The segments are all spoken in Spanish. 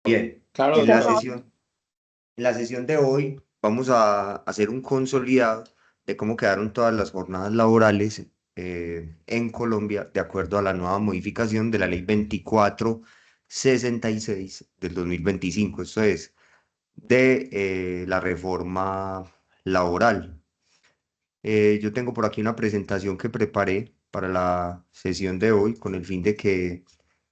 Bien, Claro, en la Diego. sesión de hoy vamos a hacer un consolidado de cómo quedaron todas las jornadas laborales en Colombia de acuerdo a la nueva modificación de la ley 2466 del 2025. Esto es de la reforma laboral. Yo tengo por aquí una presentación que preparé para la sesión de hoy con el fin de que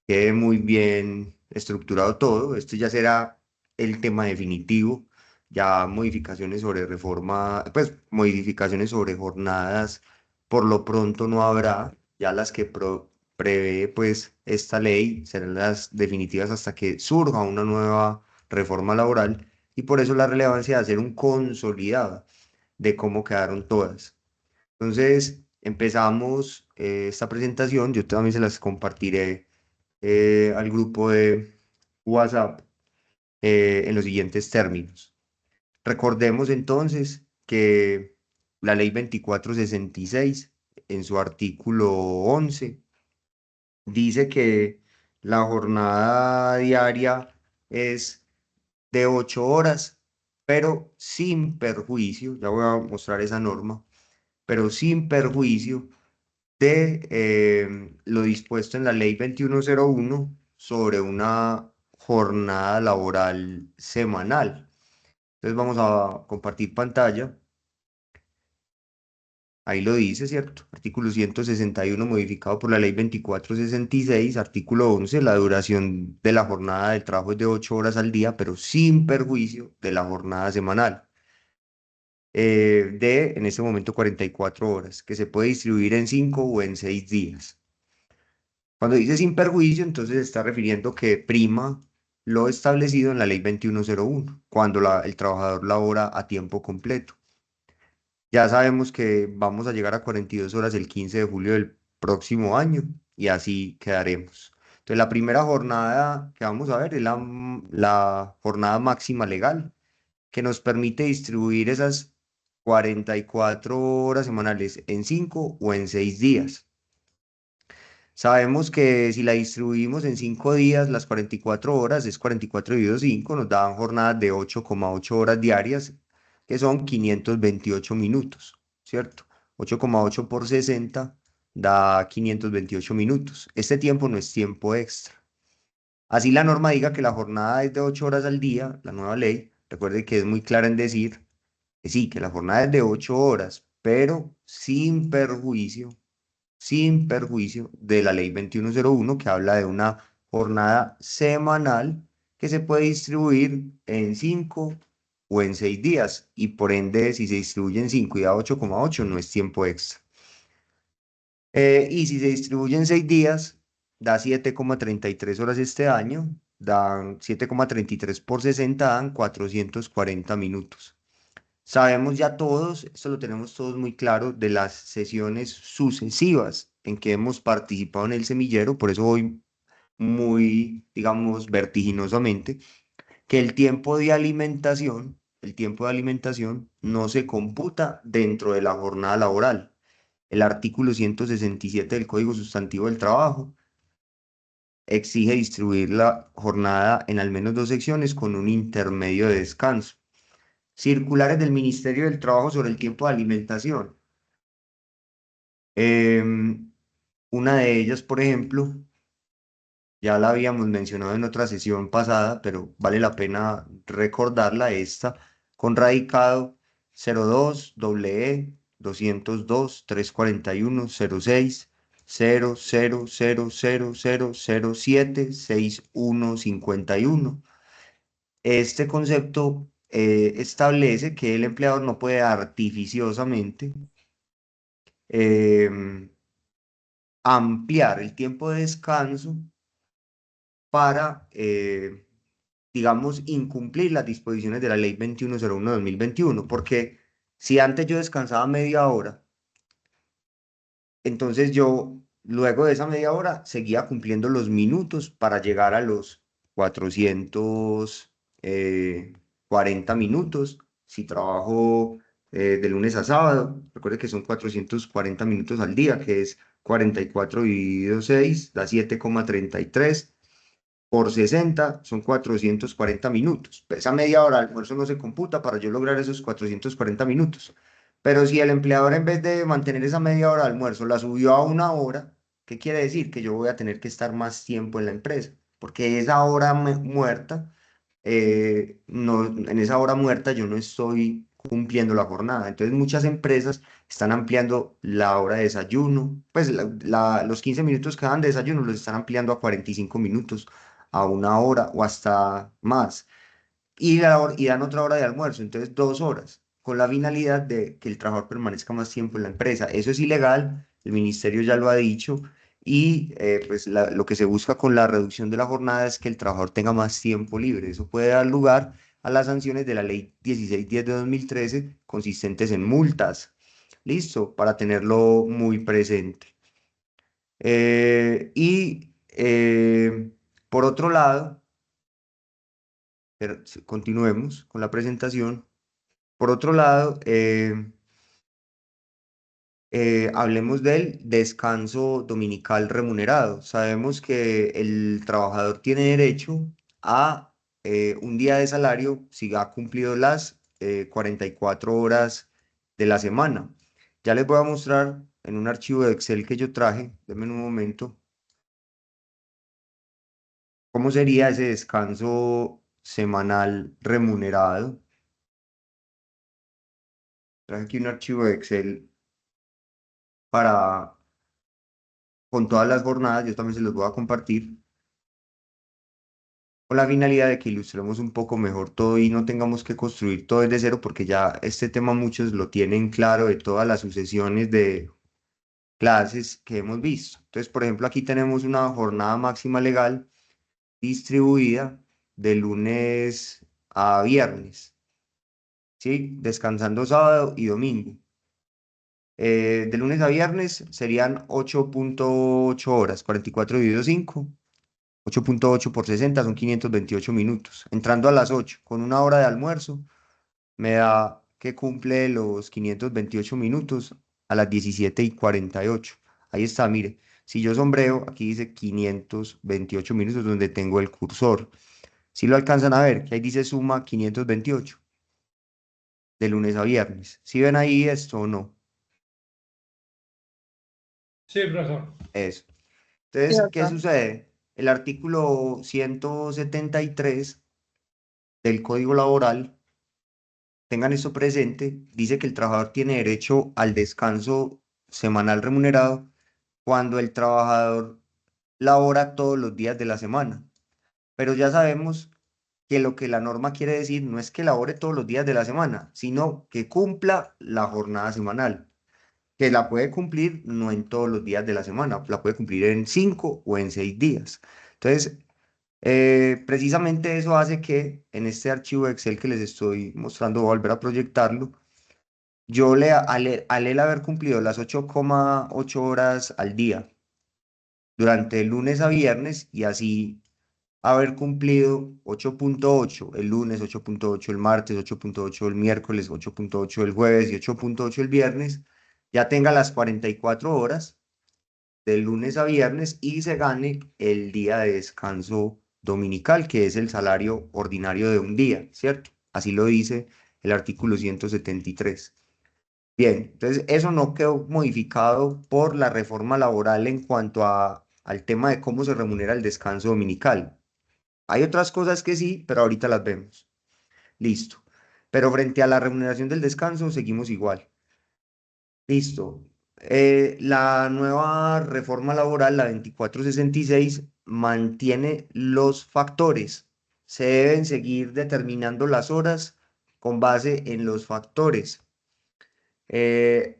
quede muy bien estructurado todo. Este ya será el tema definitivo. Ya modificaciones sobre reforma, pues modificaciones sobre jornadas, por lo pronto no habrá. Ya las que prevé pues esta ley serán las definitivas hasta que surja una nueva reforma laboral y por eso la relevancia de hacer un consolidado de cómo quedaron todas. Entonces, empezamos esta presentación. Yo también se las compartiré al grupo de WhatsApp en los siguientes términos. Recordemos entonces que la ley 2466 en su artículo 11 dice que la jornada diaria es de 8 horas, pero sin perjuicio, ya voy a mostrar esa norma, pero sin perjuicio de lo dispuesto en la ley 2101 sobre una jornada laboral semanal. Entonces vamos a compartir pantalla. Ahí lo dice, ¿cierto? Artículo 161 modificado por la ley 2466, artículo 11, la duración de la jornada del trabajo es de 8 horas al día, pero sin perjuicio de la jornada semanal. En ese momento 44 horas, que se puede distribuir en 5 o en 6 días. Cuando dice sin perjuicio, entonces se está refiriendo que prima lo establecido en la ley 2101 cuando el trabajador labora a tiempo completo. Ya sabemos que vamos a llegar a 42 horas el 15 de julio del próximo año y así quedaremos. Entonces, la primera jornada que vamos a ver es la jornada máxima legal, que nos permite distribuir esas 44 horas semanales en 5 o en 6 días. Sabemos que si la distribuimos en 5 días, las 44 horas es 44 dividido 5, nos dan jornadas de 8,8 horas diarias, que son 528 minutos, ¿cierto? 8,8 por 60 da 528 minutos. Este tiempo no es tiempo extra. Así la norma diga que la jornada es de 8 horas al día, la nueva ley, recuerde que es muy clara en decir que sí, que la jornada es de 8 horas, pero sin perjuicio de la ley 2101 que habla de una jornada semanal que se puede distribuir en 5 o en 6 días y por ende si se distribuye en 5 y da 8,8 no es tiempo extra. Y si se distribuye en 6 días, da 7,33 horas este año, dan 7,33 por 60, dan 440 minutos. Sabemos ya todos, esto lo tenemos todos muy claro, de las sesiones sucesivas en que hemos participado en el semillero, por eso voy muy, digamos, vertiginosamente, que el tiempo de alimentación no se computa dentro de la jornada laboral. El artículo 167 del Código Sustantivo del Trabajo exige distribuir la jornada en al menos dos secciones con un intermedio de descanso. Circulares del Ministerio del Trabajo sobre el tiempo de alimentación. Em, una de ellas, por ejemplo, ya la habíamos mencionado en otra sesión pasada, pero vale la pena recordarla, esta, con radicado 02 EE 202 341 06 000007 6151. Este concepto establece que el empleador no puede artificiosamente em, ampliar el tiempo de descanso para, digamos, incumplir las disposiciones de la ley 2101 de 2021, porque si antes yo descansaba media hora, entonces yo luego de esa media hora seguía cumpliendo los minutos para llegar a los 440 minutos. Si trabajo de lunes a sábado, recuerde que son 440 minutos al día, que es 44 dividido 6 da 7,33. por 60 son 440 minutos. Esa media hora de almuerzo no se computa para yo lograr esos 440 minutos. Pero si el empleador en vez de mantener esa media hora de almuerzo la subió a una hora, ¿qué quiere decir? Que yo voy a tener que estar más tiempo en la empresa, porque esa hora muerta, no, en esa hora muerta yo no estoy cumpliendo la jornada. Entonces muchas empresas están ampliando la hora de desayuno, pues los 15 minutos que dan de desayuno los están ampliando a 45 minutos, a una hora o hasta más. Y dan otra hora de almuerzo, entonces 2 horas, con la finalidad de que el trabajador permanezca más tiempo en la empresa. Eso es ilegal, el ministerio ya lo ha dicho, y pues lo que se busca con la reducción de la jornada es que el trabajador tenga más tiempo libre. Eso puede dar lugar a las sanciones de la ley 1610 de 2013, consistentes en multas. Listo, para tenerlo muy presente. Y por otro lado, pero continuemos con la presentación. Por otro lado, hablemos del descanso dominical remunerado. Sabemos que el trabajador tiene derecho a un día de salario si ha cumplido las 44 horas de la semana. Ya les voy a mostrar en un archivo de Excel que yo traje, denme un momento, cómo sería ese descanso semanal remunerado. Traje aquí un archivo de Excel para con todas las jornadas, yo también se los voy a compartir, con la finalidad de que ilustremos un poco mejor todo y no tengamos que construir todo desde cero, porque ya este tema muchos lo tienen claro de todas las sucesiones de clases que hemos visto. Entonces, por ejemplo, aquí tenemos una jornada máxima legal distribuida de lunes a viernes, ¿sí? Descansando sábado y domingo. De lunes a viernes serían 8,8 horas, 44 dividido 5. 8,8 por 60 son 528 minutos. Entrando a las 8 con una hora de almuerzo, me da que cumple los 528 minutos a las 17:48. Ahí está, mire. Si yo sombreo, aquí dice 528 minutos donde tengo el cursor. Si lo alcanzan a ver, que ahí dice suma 528 de lunes a viernes. ¿Si ven ahí esto o no? Sí, profesor. Eso. Sí, Entonces, ¿qué acá. sucede? El artículo 173 del Código Laboral, tengan esto presente, dice que el trabajador tiene derecho al descanso semanal remunerado cuando el trabajador labora todos los días de la semana. Pero ya sabemos que lo que la norma quiere decir no es que labore todos los días de la semana, sino que cumpla la jornada semanal, que la puede cumplir no en todos los días de la semana, la puede cumplir en 5 o en 6 días. Entonces, precisamente eso hace que en este archivo de Excel que les estoy mostrando, voy a volver a proyectarlo, yo al él haber cumplido las 8,8 horas al día durante el lunes a viernes y así haber cumplido 8,8 el lunes, 8,8 el martes, 8,8 el miércoles, 8,8 el jueves y 8,8 el viernes, ya tenga las 44 horas de lunes a viernes y se gane el día de descanso dominical, que es el salario ordinario de un día, ¿cierto? Así lo dice el artículo 173. Bien, entonces eso no quedó modificado por la reforma laboral en cuanto al tema de cómo se remunera el descanso dominical. Hay otras cosas que sí, pero ahorita las vemos. Listo. Pero frente a la remuneración del descanso, seguimos igual. Listo. La nueva reforma laboral, la 2466, mantiene los factores. Se deben seguir determinando las horas con base en los factores.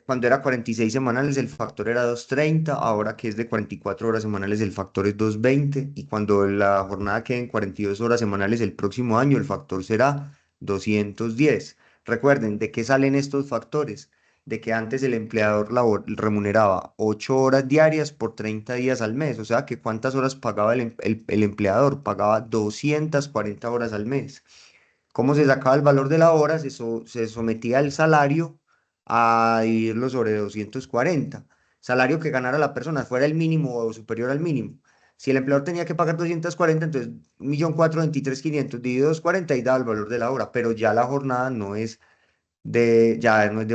Cuando era 46 semanales, el factor era 230. Ahora que es de 44 horas semanales, el factor es 220. Y cuando la jornada quede en 42 horas semanales el próximo año, el factor será 210. Recuerden, ¿de qué salen estos factores? De que antes el empleador remuneraba 8 horas diarias por 30 días al mes. O sea, que ¿cuántas horas pagaba el empleador? Pagaba 240 horas al mes. ¿Cómo se sacaba el valor de la hora? Se sometía el salario a dividirlo sobre 240. Salario que ganara la persona, fuera el mínimo o superior al mínimo. Si el empleador tenía que pagar 240, entonces 1.423.500 dividido 240 y da el valor de la hora, pero ya la jornada ya no es de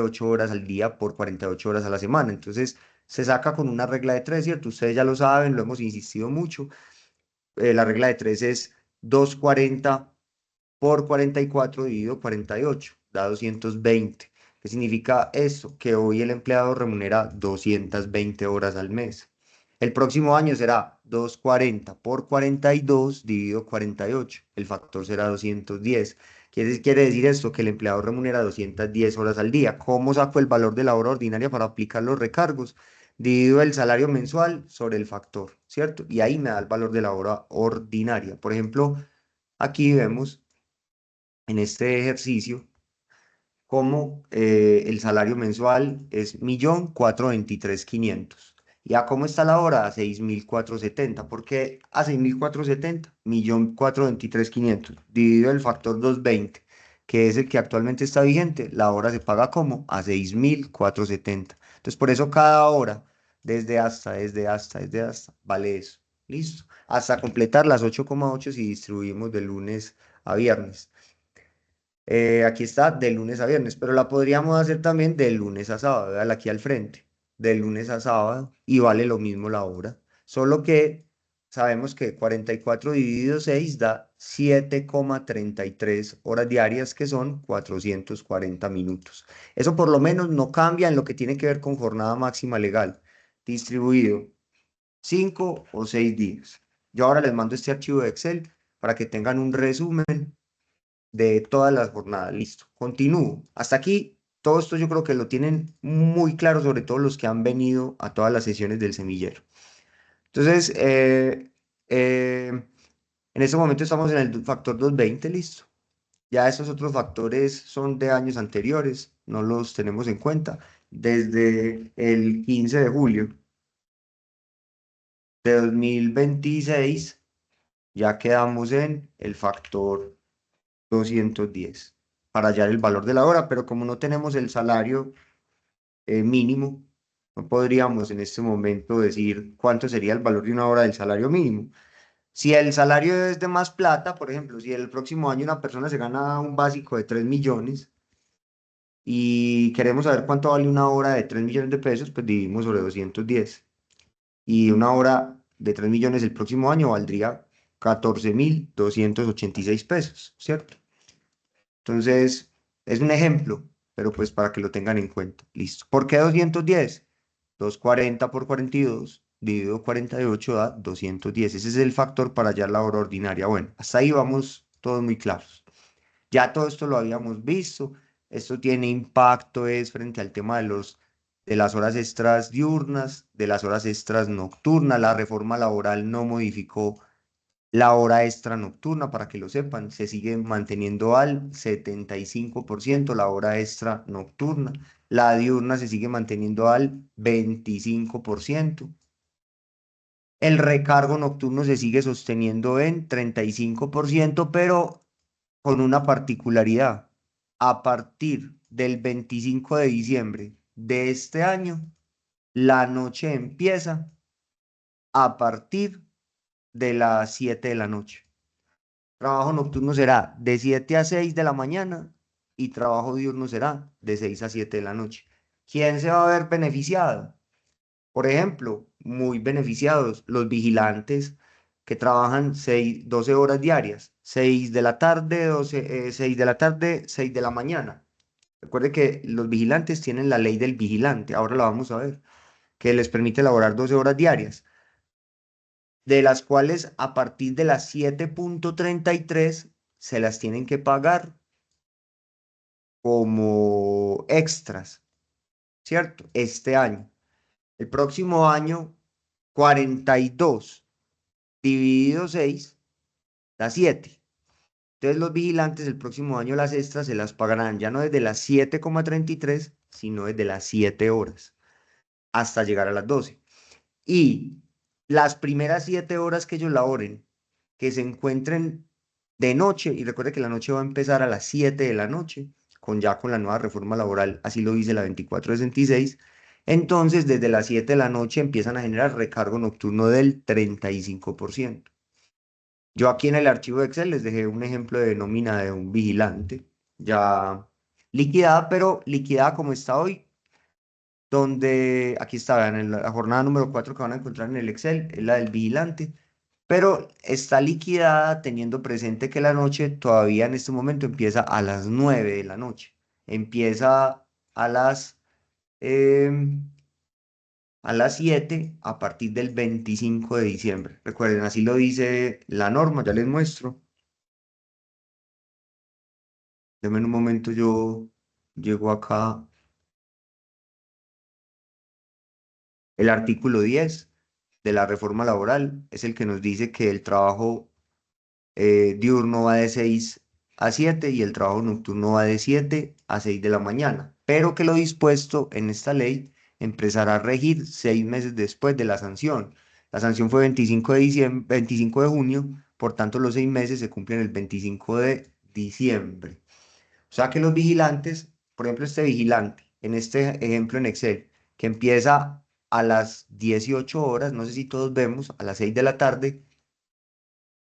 8 horas al día por 48 horas a la semana. Entonces se saca con una regla de tres, ¿cierto? Ustedes ya lo saben, lo hemos insistido mucho. La regla de tres es 240 por 44 dividido 48, da 220. ¿Qué significa eso? Que hoy el empleado remunera 220 horas al mes. El próximo año será 240 por 42 dividido 48. El factor será 210. Quiere decir esto, que el empleado remunera 210 horas al día. ¿Cómo saco el valor de la hora ordinaria para aplicar los recargos? Divido el salario mensual sobre el factor, ¿cierto? Y ahí me da el valor de la hora ordinaria. Por ejemplo, aquí vemos en este ejercicio cómo el salario mensual es 1.423.500. ¿Y a cómo está la hora? A 6.470. ¿Por qué a 6.470? 1.423.500. Dividido el factor 220, que es el que actualmente está vigente, la hora se paga como a 6.470. Entonces, por eso cada hora, desde hasta, vale eso. Listo. Hasta completar las 8,8 si distribuimos de lunes a viernes. Aquí está de lunes a viernes, pero la podríamos hacer también de lunes a sábado, véala aquí al frente, de lunes a sábado y vale lo mismo la hora, solo que sabemos que 44 dividido 6 da 7,33 horas diarias, que son 440 minutos. Eso por lo menos no cambia en lo que tiene que ver con jornada máxima legal, distribuido 5 o 6 días. Yo ahora les mando este archivo de Excel para que tengan un resumen de todas las jornadas. Listo. Continúo. Hasta aquí, todo esto yo creo que lo tienen muy claro, sobre todo los que han venido a todas las sesiones del semillero. Entonces, en este momento estamos en el factor 220, listo. Ya esos otros factores son de años anteriores, no los tenemos en cuenta. Desde el 15 de julio de 2026 ya quedamos en el factor 210 para hallar el valor de la hora, pero como no tenemos el salario mínimo, no podríamos en este momento decir cuánto sería el valor de una hora del salario mínimo. Si el salario es de más plata, por ejemplo, si el próximo año una persona se gana un básico de 3 millones y queremos saber cuánto vale una hora de 3 millones de pesos, pues dividimos sobre 210. Y una hora de 3 millones el próximo año valdría 14.286 pesos, ¿cierto? Entonces, es un ejemplo, pero pues para que lo tengan en cuenta. Listo. ¿Por qué 210? 240 por 42 dividido 48 da 210. Ese es el factor para hallar la hora ordinaria. Bueno, hasta ahí vamos todos muy claros. Ya todo esto lo habíamos visto. Esto tiene impacto es frente al tema de las horas extras diurnas, de las horas extras nocturnas. La reforma laboral no modificó la hora extra nocturna, para que lo sepan, se sigue manteniendo al 75% la hora extra nocturna. La diurna se sigue manteniendo al 25%. El recargo nocturno se sigue sosteniendo en 35%, pero con una particularidad. A partir del 25 de diciembre de este año, la noche empieza a partir de las 7 de la noche. Trabajo nocturno será de 7 a 6 de la mañana y trabajo diurno será de 6 a 7 de la noche. ¿Quién se va a ver beneficiado? Por ejemplo, muy beneficiados los vigilantes que trabajan 12 horas diarias, 6 de la tarde, 6 de la tarde, 6 de la mañana. Recuerde que los vigilantes tienen la ley del vigilante, ahora la vamos a ver, que les permite elaborar 12 horas diarias, de las cuales a partir de las 7:33 se las tienen que pagar como extras, ¿cierto? Este año. El próximo año, 42 dividido 6 da 7. Entonces los vigilantes el próximo año las extras se las pagarán ya no desde las 7,33, sino desde las 7 horas hasta llegar a las 12. Y las primeras 7 horas que ellos laboren, que se encuentren de noche, y recuerde que la noche va a empezar a las 7 de la noche, con la nueva reforma laboral, así lo dice la 2466, Entonces, desde las 7 de la noche empiezan a generar recargo nocturno del 35%. Yo aquí en el archivo de Excel les dejé un ejemplo de nómina de un vigilante, ya liquidada, pero liquidada como está hoy, donde aquí está, en la jornada número 4 que van a encontrar en el Excel, es la del vigilante, pero está liquidada teniendo presente que la noche todavía en este momento empieza a las 9 de la noche. Empieza a las, em, a las 7 a partir del 25 de diciembre. Recuerden, así lo dice la norma, ya les muestro. Denme un momento, yo llego acá. El artículo 10 de la reforma laboral es el que nos dice que el trabajo diurno va de 6 a 7 y el trabajo nocturno va de 7 a 6 de la mañana, pero que lo dispuesto en esta ley empezará a regir 6 meses después de la sanción. La sanción fue 25 de diciembre, 25 de junio, por tanto los 6 meses se cumplen el 25 de diciembre. O sea que los vigilantes, por ejemplo, este vigilante, en este ejemplo en Excel, que empieza a las 18 horas, no sé si todos vemos, a las 6 de la tarde,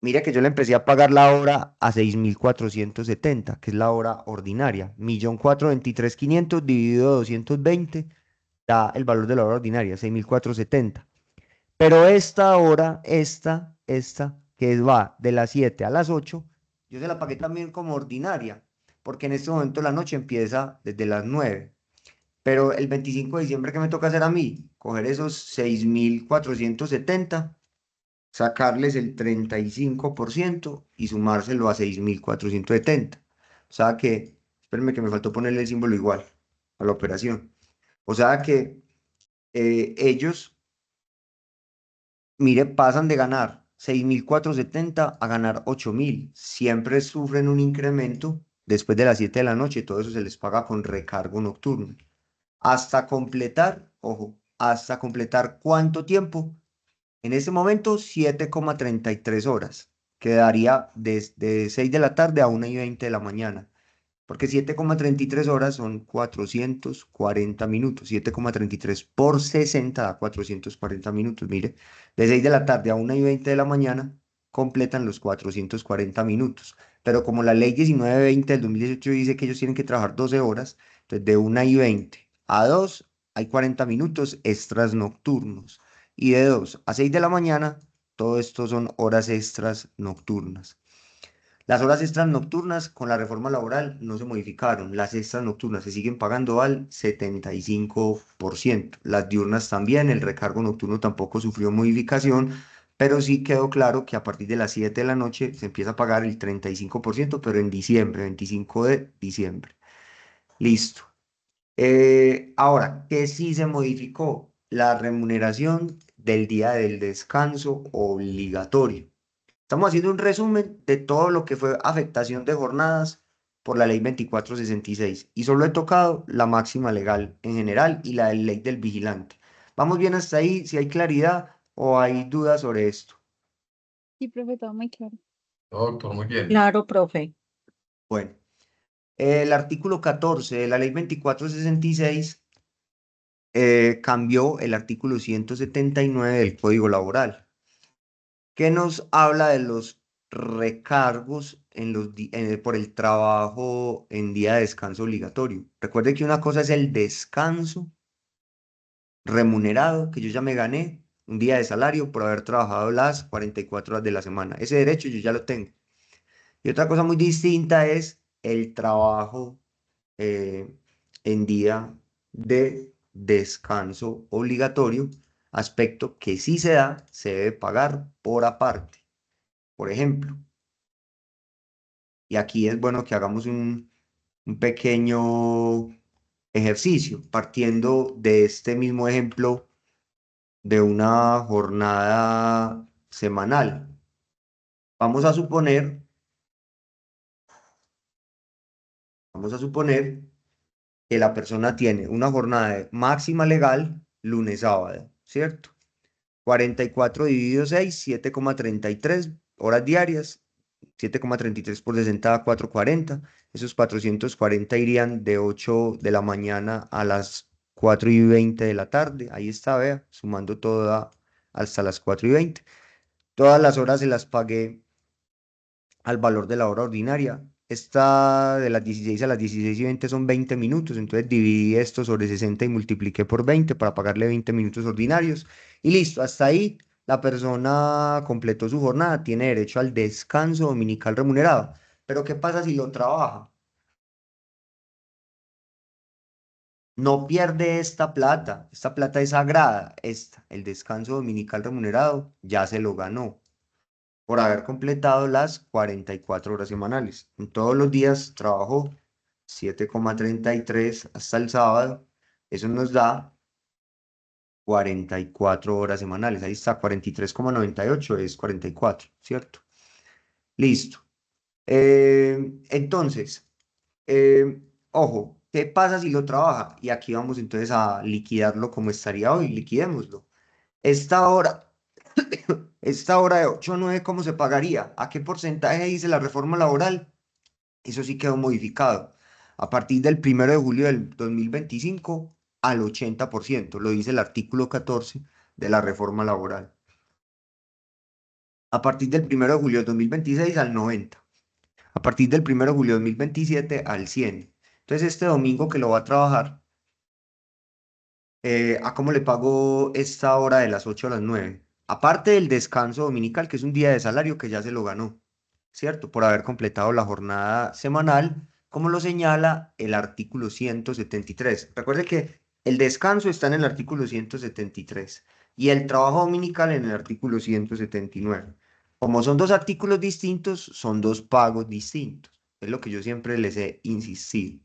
mira que yo le empecé a pagar la hora a 6.470, que es la hora ordinaria. 1.423.500 dividido 220 da el valor de la hora ordinaria, 6.470. Pero esta hora, que va de las 7 a las 8, yo se la pagué también como ordinaria, porque en este momento la noche empieza desde las 9. Pero el 25 de diciembre, ¿qué me toca hacer a mí? Coger esos 6.470, sacarles el 35% y sumárselo a 6.470. O sea que, espérenme que me faltó ponerle el símbolo igual a la operación. O sea que ellos, mire, pasan de ganar 6.470 a ganar 8.000. Siempre sufren un incremento después de las 7 de la noche. Todo eso se les paga con recargo nocturno. Hasta completar, ojo, hasta completar ¿cuánto tiempo? En este momento, 7,33 horas. Quedaría desde 6 de la tarde a 1:20 de la mañana. Porque 7,33 horas son 440 minutos. 7,33 por 60 da 440 minutos. Mire, de 6 de la tarde a 1:20 de la mañana completan los 440 minutos. Pero como la ley 1920 del 2018 dice que ellos tienen que trabajar 12 horas, entonces de 1:20 a 2 hay 40 minutos extras nocturnos. Y de 2 a 6 de la mañana, todo esto son horas extras nocturnas. Las horas extras nocturnas con la reforma laboral no se modificaron. Las extras nocturnas se siguen pagando al 75%. Las diurnas también, el recargo nocturno tampoco sufrió modificación, pero sí quedó claro que a partir de las 7 de la noche se empieza a pagar el 35%, pero en diciembre, 25 de diciembre. Listo. Ahora, ¿qué sí se modificó? La remuneración del día del descanso obligatorio. Estamos haciendo un resumen de todo lo que fue afectación de jornadas por la ley 2466 y solo he tocado la máxima legal en general y la de ley del vigilante. ¿Vamos bien hasta ahí? Si hay claridad o hay dudas sobre esto. Sí, profe, todo muy claro. Doctor, muy bien. Claro, profe. Bueno, el artículo 14 de la ley 2466 cambió el artículo 179 del Código Laboral, que nos habla de los recargos por el trabajo en día de descanso obligatorio. Recuerde que una cosa es el descanso remunerado, que yo ya me gané un día de salario por haber trabajado las 44 horas de la semana. Ese derecho yo ya lo tengo. Y otra cosa muy distinta es el trabajo eh, en día de descanso obligatorio, aspecto que si se da, se debe pagar por aparte. Por ejemplo, y aquí es bueno que hagamos un pequeño ejercicio, partiendo de este mismo ejemplo de una jornada semanal. Vamos a suponer, vamos a suponer que la persona tiene una jornada máxima legal lunes-sábado, ¿cierto? 44 dividido 6, 7,33 horas diarias, 7,33 por 60 da 440. Esos 440 irían de 8 de la mañana a las 4:20 de la tarde. Ahí está, vea, sumando todo hasta las 4:20. Todas las horas se las pagué al valor de la hora ordinaria. Esta de las 16 a las 16:20 son 20 minutos, entonces dividí esto sobre 60 y multipliqué por 20 para pagarle 20 minutos ordinarios. Y listo, hasta ahí la persona completó su jornada, tiene derecho al descanso dominical remunerado. Pero ¿qué pasa si lo trabaja? No pierde esta plata es sagrada, el descanso dominical remunerado, ya se lo ganó por haber completado las 44 horas semanales. En todos los días trabajó 7,33 hasta el sábado. Eso nos da 44 horas semanales. Ahí está, 43,98 es 44, ¿cierto? Listo. Entonces, eh, ojo, ¿qué pasa si lo trabaja? Y aquí vamos entonces a liquidarlo como estaría hoy. Liquidémoslo. Esta hora Esta hora de 8 a 9, ¿cómo se pagaría? ¿A qué porcentaje dice la reforma laboral? Eso sí quedó modificado. A partir del 1 de julio del 2025 al 80%, lo dice el artículo 14 de la reforma laboral. A partir del 1 de julio del 2026 al 90%. A partir del 1 de julio del 2027 al 100%. Entonces este domingo que lo va a trabajar, ¿a cómo le pago esta hora de las 8 a las 9? Aparte del descanso dominical, que es un día de salario que ya se lo ganó, ¿cierto? Por haber completado la jornada semanal, como lo señala el artículo 173. Recuerde que el descanso está en el artículo 173 y el trabajo dominical en el artículo 179. Como son dos artículos distintos, son dos pagos distintos. Es lo que yo siempre les he insistido.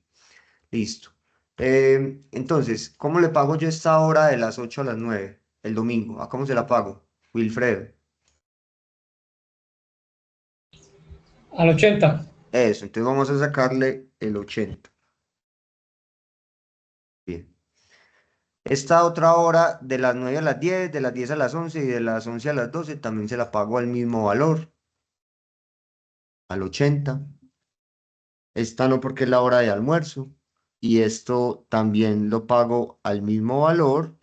Listo. Entonces, ¿cómo le pago yo esta hora de las 8 a las 9 el domingo? ¿A cómo se la pago? Wilfredo. Al 80. Eso, entonces vamos a sacarle el 80. Bien. Esta otra hora de las 9 a las 10, de las 10 a las 11 y de las 11 a las 12 también se la pago al mismo valor, al 80. Esta no porque es la hora de almuerzo. Y esto también lo pago al mismo valor,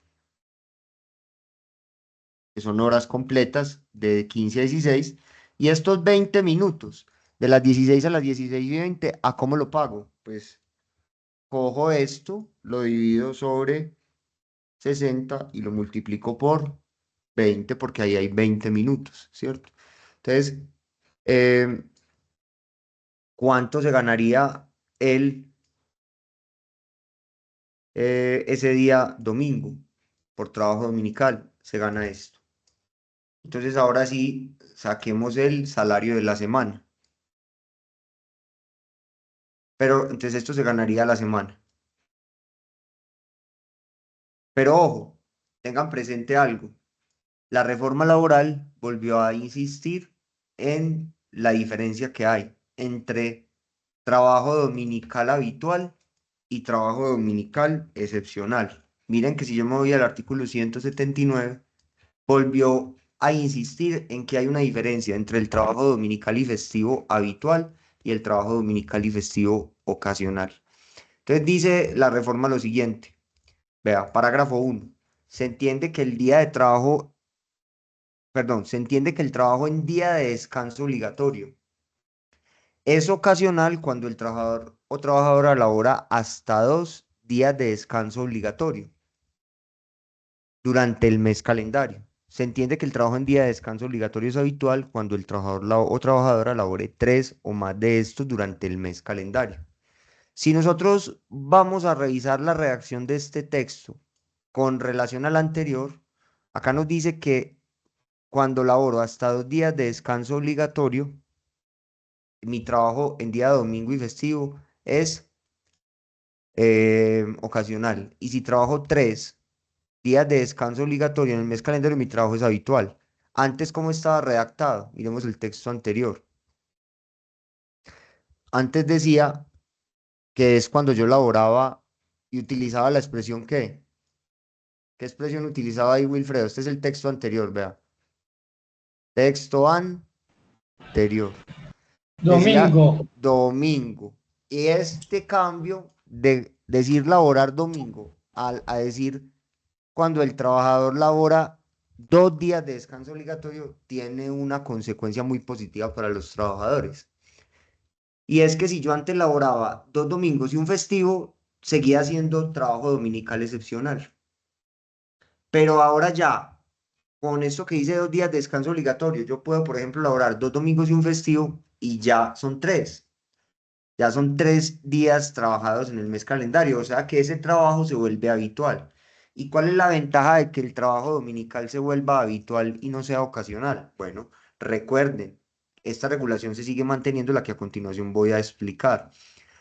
que son horas completas de 15 a 16. Y estos 20 minutos, de las 16 a las 16:20, ¿a cómo lo pago? Pues cojo esto, lo divido sobre 60 y lo multiplico por 20 porque ahí hay 20 minutos, ¿cierto? Entonces, eh, ¿cuánto se ganaría ese día domingo por trabajo dominical? Se gana esto. Entonces, ahora sí, saquemos el salario de la semana. Pero entonces esto se ganaría a la semana. Pero ojo, tengan presente algo. La reforma laboral volvió a insistir en la diferencia que hay entre trabajo dominical habitual y trabajo dominical excepcional. Miren que si yo me voy al artículo 179, volvió a insistir en que hay una diferencia entre el trabajo dominical y festivo habitual y el trabajo dominical y festivo ocasional. Entonces dice la reforma lo siguiente. Vea, parágrafo 1. Se entiende que el día de trabajo, perdón, se entiende que el trabajo en día de descanso obligatorio es ocasional cuando el trabajador o trabajadora labora hasta 2 días de descanso obligatorio durante el mes calendario. Se entiende que el trabajo en día de descanso obligatorio es habitual cuando el trabajador o trabajadora labore 3 o más de estos durante el mes calendario. Si nosotros vamos a revisar la redacción de este texto con relación al anterior, acá nos dice que cuando laboro hasta 2 días de descanso obligatorio, mi trabajo en día domingo y festivo es ocasional. Y si trabajo 3 días de descanso obligatorio en el mes calendario, mi trabajo es habitual. Antes, ¿cómo estaba redactado? Miremos el texto anterior. Antes decía que es cuando yo laboraba y utilizaba la expresión ¿qué? ¿Qué expresión utilizaba ahí Wilfredo? Este es el texto anterior, vea. Texto anterior. Decía Domingo. domingo. Y este cambio de decir laborar domingo a decir, cuando el trabajador labora 2 días de descanso obligatorio, tiene una consecuencia muy positiva para los trabajadores. Y es que si yo antes laboraba 2 domingos y un festivo, seguía haciendo trabajo dominical excepcional. Pero ahora ya, con esto que hice 2 días de descanso obligatorio, yo puedo, por ejemplo, laborar 2 domingos y un festivo y ya son 3. Ya son 3 días trabajados en el mes calendario, o sea que ese trabajo se vuelve habitual. ¿Y cuál es la ventaja de que el trabajo dominical se vuelva habitual y no sea ocasional? Bueno, recuerden, esta regulación se sigue manteniendo, la que a continuación voy a explicar.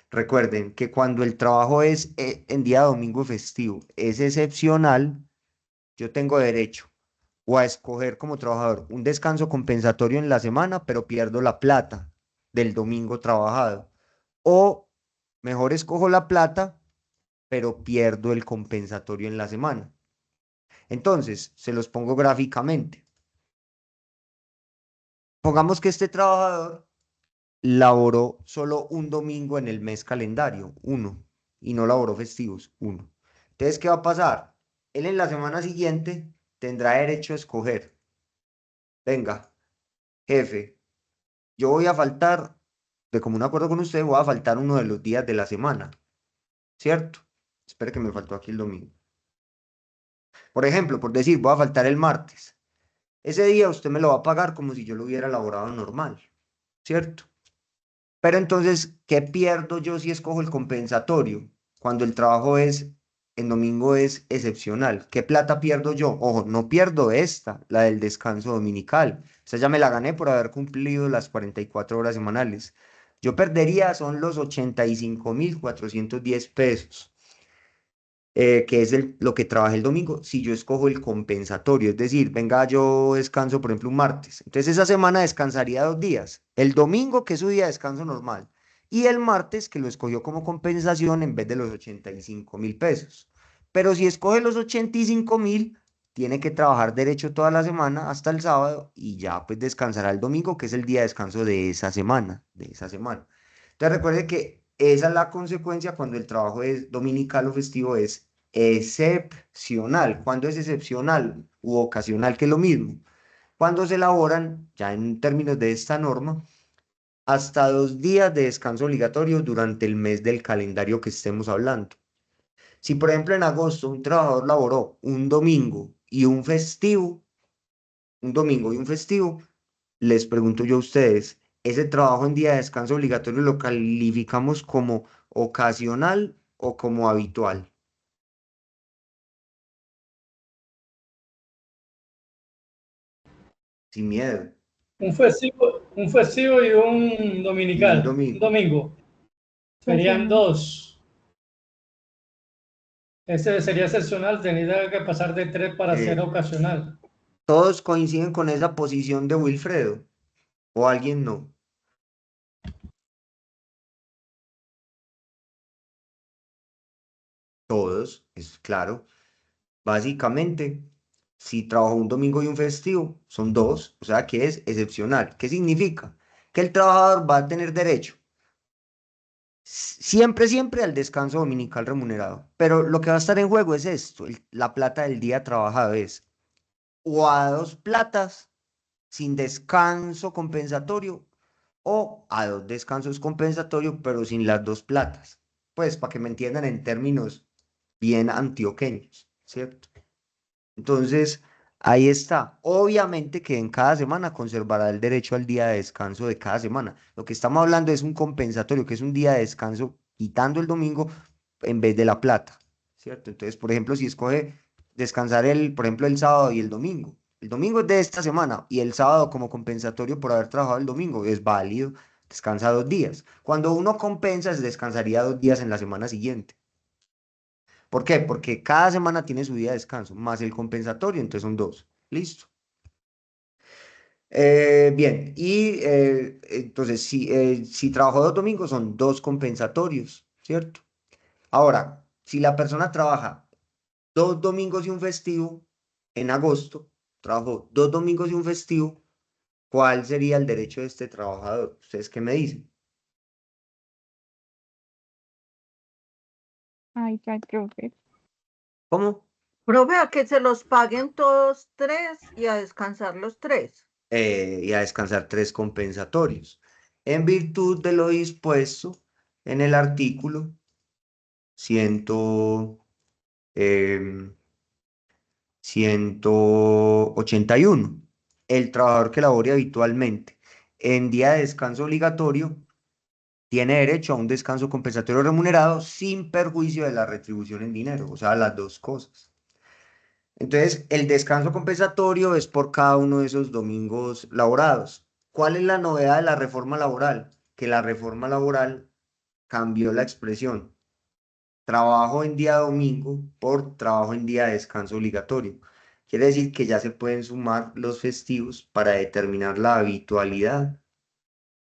Recuerden que cuando el trabajo es en día domingo festivo, es excepcional, yo tengo derecho o a escoger como trabajador un descanso compensatorio en la semana, pero pierdo la plata del domingo trabajado. O mejor escojo la plata, pero pierdo el compensatorio en la semana. Entonces, se los pongo gráficamente. Pongamos que este trabajador laboró solo un domingo en el mes calendario, uno, y no laboró festivos, uno. Entonces, ¿qué va a pasar? Él en la semana siguiente tendrá derecho a escoger. Venga, jefe, yo voy a faltar, de común acuerdo con usted, voy a faltar uno de los días de la semana, ¿cierto? Espere que me faltó aquí el domingo. Por ejemplo, por decir, voy a faltar el martes. Ese día usted me lo va a pagar como si yo lo hubiera laborado normal, ¿cierto? Pero entonces, ¿qué pierdo yo si escojo el compensatorio? Cuando el trabajo es, en domingo es excepcional. ¿Qué plata pierdo yo? Ojo, no pierdo esta, la del descanso dominical. O sea, ya me la gané por haber cumplido las 44 horas semanales. Yo perdería son los 85.410 pesos, que es lo que trabajé el domingo, si yo escojo el compensatorio. Es decir, venga, yo descanso, por ejemplo, un martes. Entonces esa semana descansaría 2 días. El domingo, que es su día de descanso normal, y el martes, que lo escogió como compensación en vez de los 85.000 pesos. Pero si escoge los 85.000, tiene que trabajar derecho toda la semana hasta el sábado y ya pues descansará el domingo, que es el día de descanso de esa semana, Entonces recuerde que esa es la consecuencia cuando el trabajo es dominical o festivo, es excepcional. ¿Cuándo es excepcional u ocasional, que es lo mismo? Cuando se elaboran, ya en términos de esta norma, hasta 2 días de descanso obligatorio durante el mes del calendario que estemos hablando. Si, por ejemplo, en agosto un trabajador laboró un domingo y un festivo, les pregunto yo a ustedes, ¿ese trabajo en día de descanso obligatorio lo calificamos como ocasional o como habitual? Sin miedo. Un festivo y un Y un dominical, un domingo. domingo. Serían Excepcional. dos. Este sería excepcional, tendría que pasar de 3 para ser Eh, ocasional. ¿Todos coinciden con esa posición de Wilfredo? ¿O alguien no? Todos, es claro. Básicamente, si trabajo un domingo y un festivo, son dos, o sea que es excepcional. ¿Qué significa? Que el trabajador va a tener derecho siempre, siempre al descanso dominical remunerado. Pero lo que va a estar en juego es esto, la plata del día trabajado es o a 2 platas sin descanso compensatorio o a 2 descansos compensatorios pero sin las 2 platas. Pues para que me entiendan en términos bien antioqueños, ¿cierto? Entonces, ahí está. Obviamente que en cada semana conservará el derecho al día de descanso de cada semana. Lo que estamos hablando es un compensatorio, que es un día de descanso quitando el domingo en vez de la plata, ¿cierto? Entonces, por ejemplo, si escoge descansar por ejemplo, el sábado y el domingo es de esta semana y el sábado como compensatorio por haber trabajado el domingo, es válido, descansa 2 días. Cuando uno compensa, se descansaría 2 días en la semana siguiente. ¿Por qué? Porque cada semana tiene su día de descanso, más el compensatorio, entonces son dos. Listo. Bien, y entonces si trabajo 2 domingos son 2 compensatorios, ¿cierto? Ahora, si la persona trabaja 2 domingos y un festivo en agosto, trabajó 2 domingos y un festivo, ¿cuál sería el derecho de este trabajador? ¿Ustedes qué me dicen? Ay, ya, profe. ¿Cómo? Profe, a que se los paguen todos tres y a descansar los tres. Y a descansar 3 compensatorios. En virtud de lo dispuesto en el artículo 100, em, 181. El trabajador que labore habitualmente en día de descanso obligatorio tiene derecho a un descanso compensatorio remunerado sin perjuicio de la retribución en dinero, o sea, las dos cosas. Entonces, el descanso compensatorio es por cada uno de esos domingos laborados. ¿Cuál es la novedad de la reforma laboral? Que la reforma laboral cambió la expresión trabajo en día domingo por trabajo en día de descanso obligatorio. Quiere decir que ya se pueden sumar los festivos para determinar la habitualidad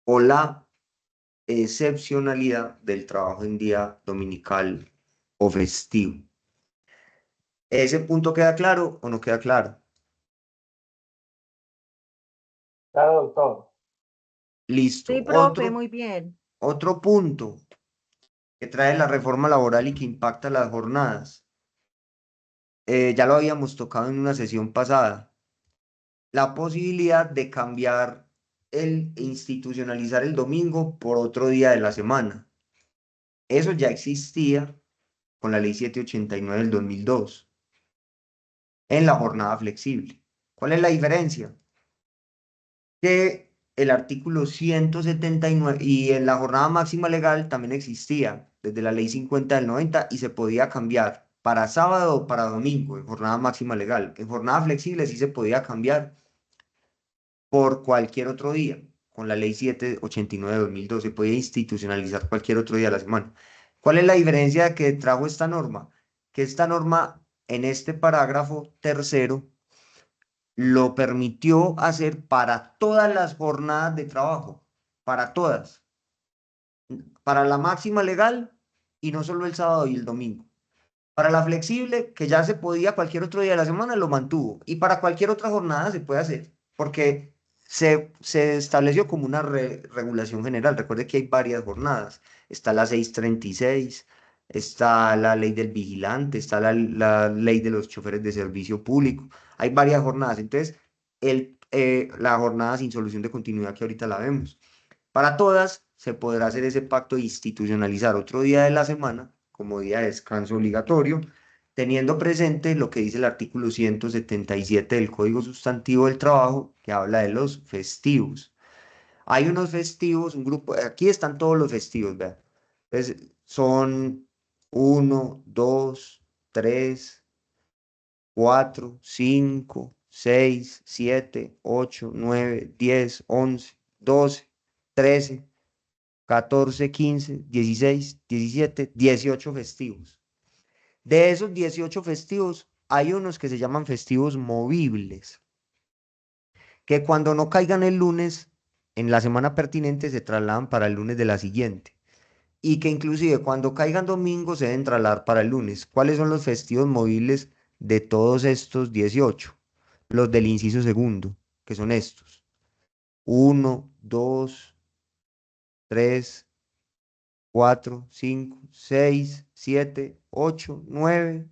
o la excepcionalidad del trabajo en día dominical o festivo. ¿Ese punto queda claro o no queda claro? Claro, doctor. Listo. Sí, profe, muy bien. Otro punto que trae la reforma laboral y que impacta las jornadas. Ya lo habíamos tocado en una sesión pasada. La posibilidad de cambiar institucionalizar el domingo por otro día de la semana. Eso ya existía con la ley 789 del 2002 en la jornada flexible. ¿Cuál es la diferencia? Que el artículo 179 y en la jornada máxima legal también existía desde la ley 50 del 90 y se podía cambiar para sábado o para domingo en jornada máxima legal. En jornada flexible sí se podía cambiar por cualquier otro día. Con la ley 789 de 2012 se podía institucionalizar cualquier otro día de la semana. ¿Cuál es la diferencia que trajo esta norma? Que esta norma en este parágrafo tercero lo permitió hacer para todas las jornadas de trabajo, para todas, para la máxima legal y no solo el sábado y el domingo. Para la flexible, que ya se podía cualquier otro día de la semana, lo mantuvo. Y para cualquier otra jornada se puede hacer, porque se estableció como una regulación general. Recuerde que hay varias jornadas. Está la 636, está la ley del vigilante, está la ley de los choferes de servicio público. Hay varias jornadas. Entonces, la jornada sin solución de continuidad que ahorita la vemos. Para todas se podrá hacer ese pacto de institucionalizar otro día de la semana como día de descanso obligatorio, teniendo presente lo que dice el artículo 177 del Código Sustantivo del Trabajo, que habla de los festivos. Hay unos festivos, un grupo, aquí están todos los festivos, vean. Entonces, son 1, 2, 3, 4, 5, 6, 7, 8, 9, 10, 11, 12, 13, 14, 15, 16, 17, 18 festivos. De esos 18 festivos, hay unos que se llaman festivos movibles, que cuando no caigan el lunes, en la semana pertinente se trasladan para el lunes de la siguiente. Y que inclusive cuando caigan domingos se deben trasladar para el lunes. ¿Cuáles son los festivos movibles de todos estos 18? Los del inciso segundo, que son estos. 1, 2, 3, 4, 5, 6, 7, 8, 9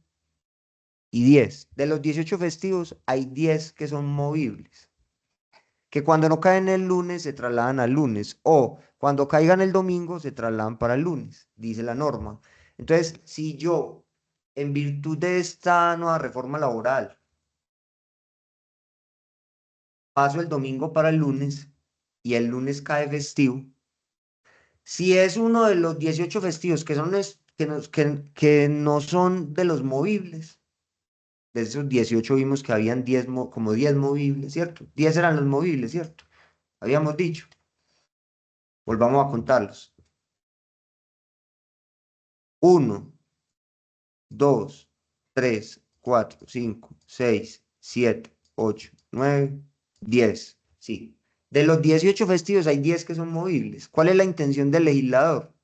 y 10. De los 18 festivos hay 10 que son movibles, que cuando no caen el lunes se trasladan al lunes o cuando caigan el domingo se trasladan para el lunes, dice la norma. Entonces, si yo, en virtud de esta nueva reforma laboral, paso el domingo para el lunes y el lunes cae festivo, si es uno de los 18 festivos que, son que no son de los movibles, de esos 18 vimos que habían 10, como 10 movibles, ¿cierto? 10 eran los movibles, ¿cierto? Habíamos dicho. Volvamos a contarlos. 1, 2, 3, 4, 5, 6, 7, 8, 9, 10. Sí. De los 18 festivos hay 10 que son movibles. ¿Cuál es la intención del legislador?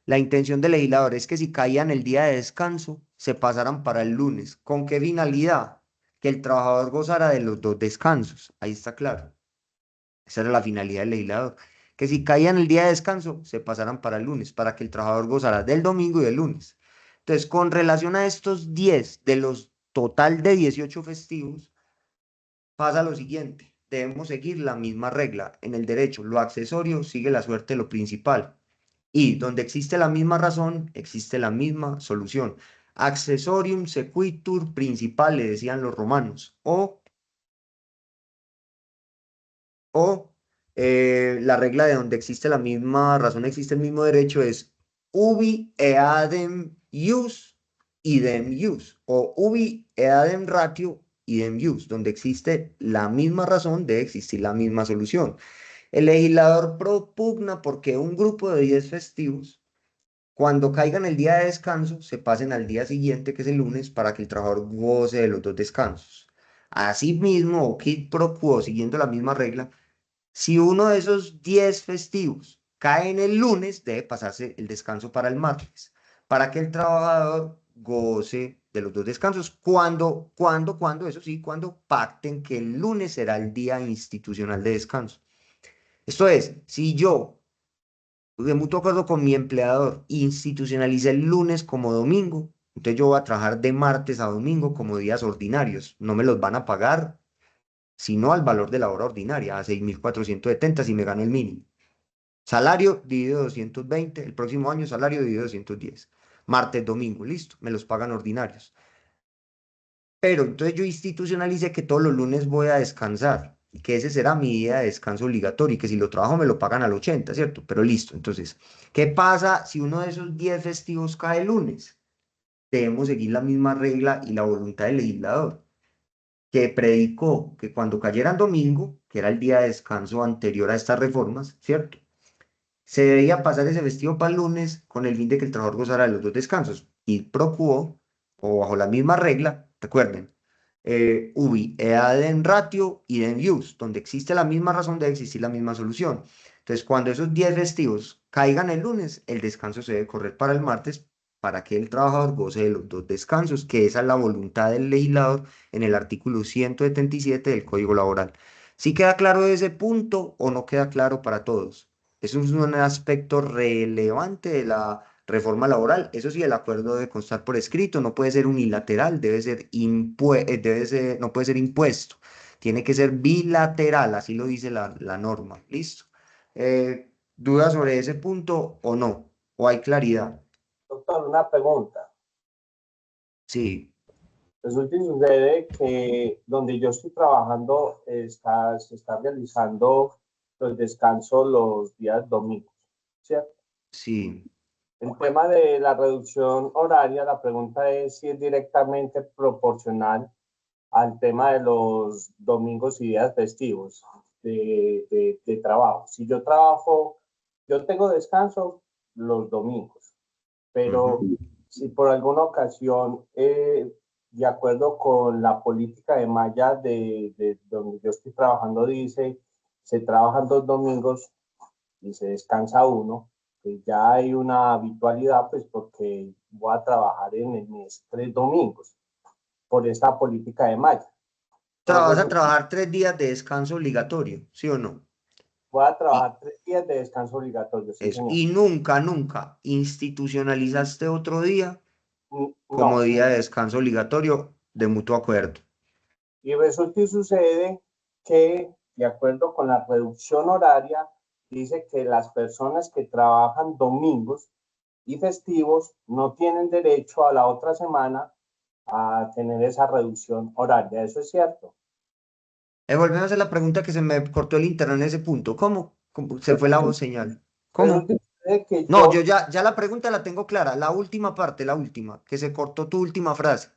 La intención del legislador es que si caían el día de descanso, se pasaran para el lunes. ¿Con qué finalidad? Que el trabajador gozara de los dos descansos. Ahí está claro. Esa era la finalidad del legislador. Que si caían el día de descanso, se pasaran para el lunes, para que el trabajador gozara del domingo y del lunes. Entonces, con relación a estos 10 de los total de 18 festivos, pasa lo siguiente. Debemos seguir la misma regla. En el derecho, lo accesorio sigue la suerte de lo principal. Y donde existe la misma razón, existe la misma solución. Accessorium sequitur principal, le decían los romanos. O la regla de donde existe la misma razón, existe el mismo derecho, es ubi eadem ius idem ius. O ubi eadem ratio idem ius. Donde existe la misma razón, debe existir la misma solución. El legislador propugna porque un grupo de 10 festivos, cuando caigan el día de descanso, se pasen al día siguiente, que es el lunes, para que el trabajador goce de los dos descansos. Asimismo, o quid pro quo, siguiendo la misma regla, si uno de esos 10 festivos cae en el lunes, debe pasarse el descanso para el martes, para que el trabajador goce de los dos descansos. Eso sí, cuando pacten que el lunes será el día institucional de descanso. Esto es, si yo, de mutuo acuerdo con mi empleador, institucionalicé el lunes como domingo, entonces yo voy a trabajar de martes a domingo como días ordinarios. No me los van a pagar sino al valor de la hora ordinaria, a 6.470 si me gano el mínimo. Salario dividido 220, el próximo año salario dividido 210. Martes, domingo, listo, me los pagan ordinarios. Pero entonces yo institucionalicé que todos los lunes voy a descansar, y que ese será mi día de descanso obligatorio, y que si lo trabajo me lo pagan al 80, ¿cierto? Pero listo, entonces, ¿qué pasa si uno de esos 10 festivos cae el lunes? Debemos seguir la misma regla y la voluntad del legislador, que predicó que cuando cayera el domingo, que era el día de descanso anterior a estas reformas, ¿cierto? Se debía pasar ese festivo para el lunes con el fin de que el trabajador gozara de los dos descansos. Y pro quo, o bajo la misma regla, recuerden, ubi eadem ratio idem ius, donde existe la misma razón debe existir la misma solución. Entonces, cuando esos 10 festivos caigan el lunes, el descanso se debe correr para el martes para que el trabajador goce de los dos descansos, que esa es la voluntad del legislador en el artículo 177 del Código Laboral. ¿Sí queda claro ese punto o no queda claro para todos? Eso es un aspecto relevante de la reforma laboral. Eso sí, el acuerdo debe constar por escrito, no puede ser unilateral, no puede ser impuesto, tiene que ser bilateral, así lo dice la norma. ¿Listo? ¿Dudas sobre ese punto o no? ¿O hay claridad? Doctor, una pregunta. Sí, Resulta y sucede que donde yo estoy trabajando se está realizando los descansos los días domingos, ¿cierto? sí. El tema de la reducción horaria, la pregunta es si es directamente proporcional al tema de los domingos y días festivos de trabajo. Si yo trabajo, yo tengo descanso los domingos, pero si por alguna ocasión, de acuerdo con la política de malla de donde yo estoy trabajando, dice, se trabajan 2 domingos y se descansa uno, pues ya hay una habitualidad, pues porque voy a trabajar en el mes 3 domingos por esta política de malla. Vas a trabajar 3 días de descanso obligatorio, ¿sí o no? Voy a Y, trabajar 3 días de descanso obligatorio, sí, eso. señor. Y nunca institucionalizaste otro día como No, día de descanso obligatorio de mutuo acuerdo. y resulta y sucede que, de acuerdo con la reducción horaria, dice que las personas que trabajan domingos y festivos no tienen derecho a la otra semana a tener esa reducción horaria. ¿Eso es cierto? Volvemos a hacer la pregunta que se me cortó el internet en ese punto. ¿Cómo? Se fue la voz señal. Resulta ¿Cómo? y sucede que No, yo ya la pregunta la tengo clara. La última parte, la última, que se cortó tu última frase.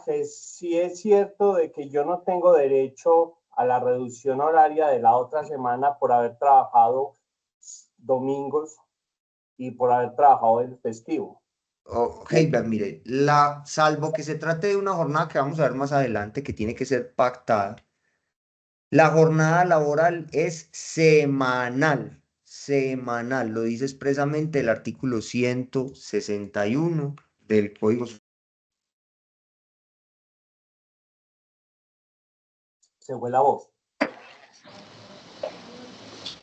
que sí es cierto de que yo no tengo derecho a la reducción horaria de la otra semana por haber trabajado domingos y por haber trabajado el festivo. Ok, mire, salvo que se trate de una jornada que vamos a ver más adelante, que tiene que ser pactada. La jornada laboral es semanal, semanal, lo dice expresamente el artículo 161 del Código. Se fue la voz.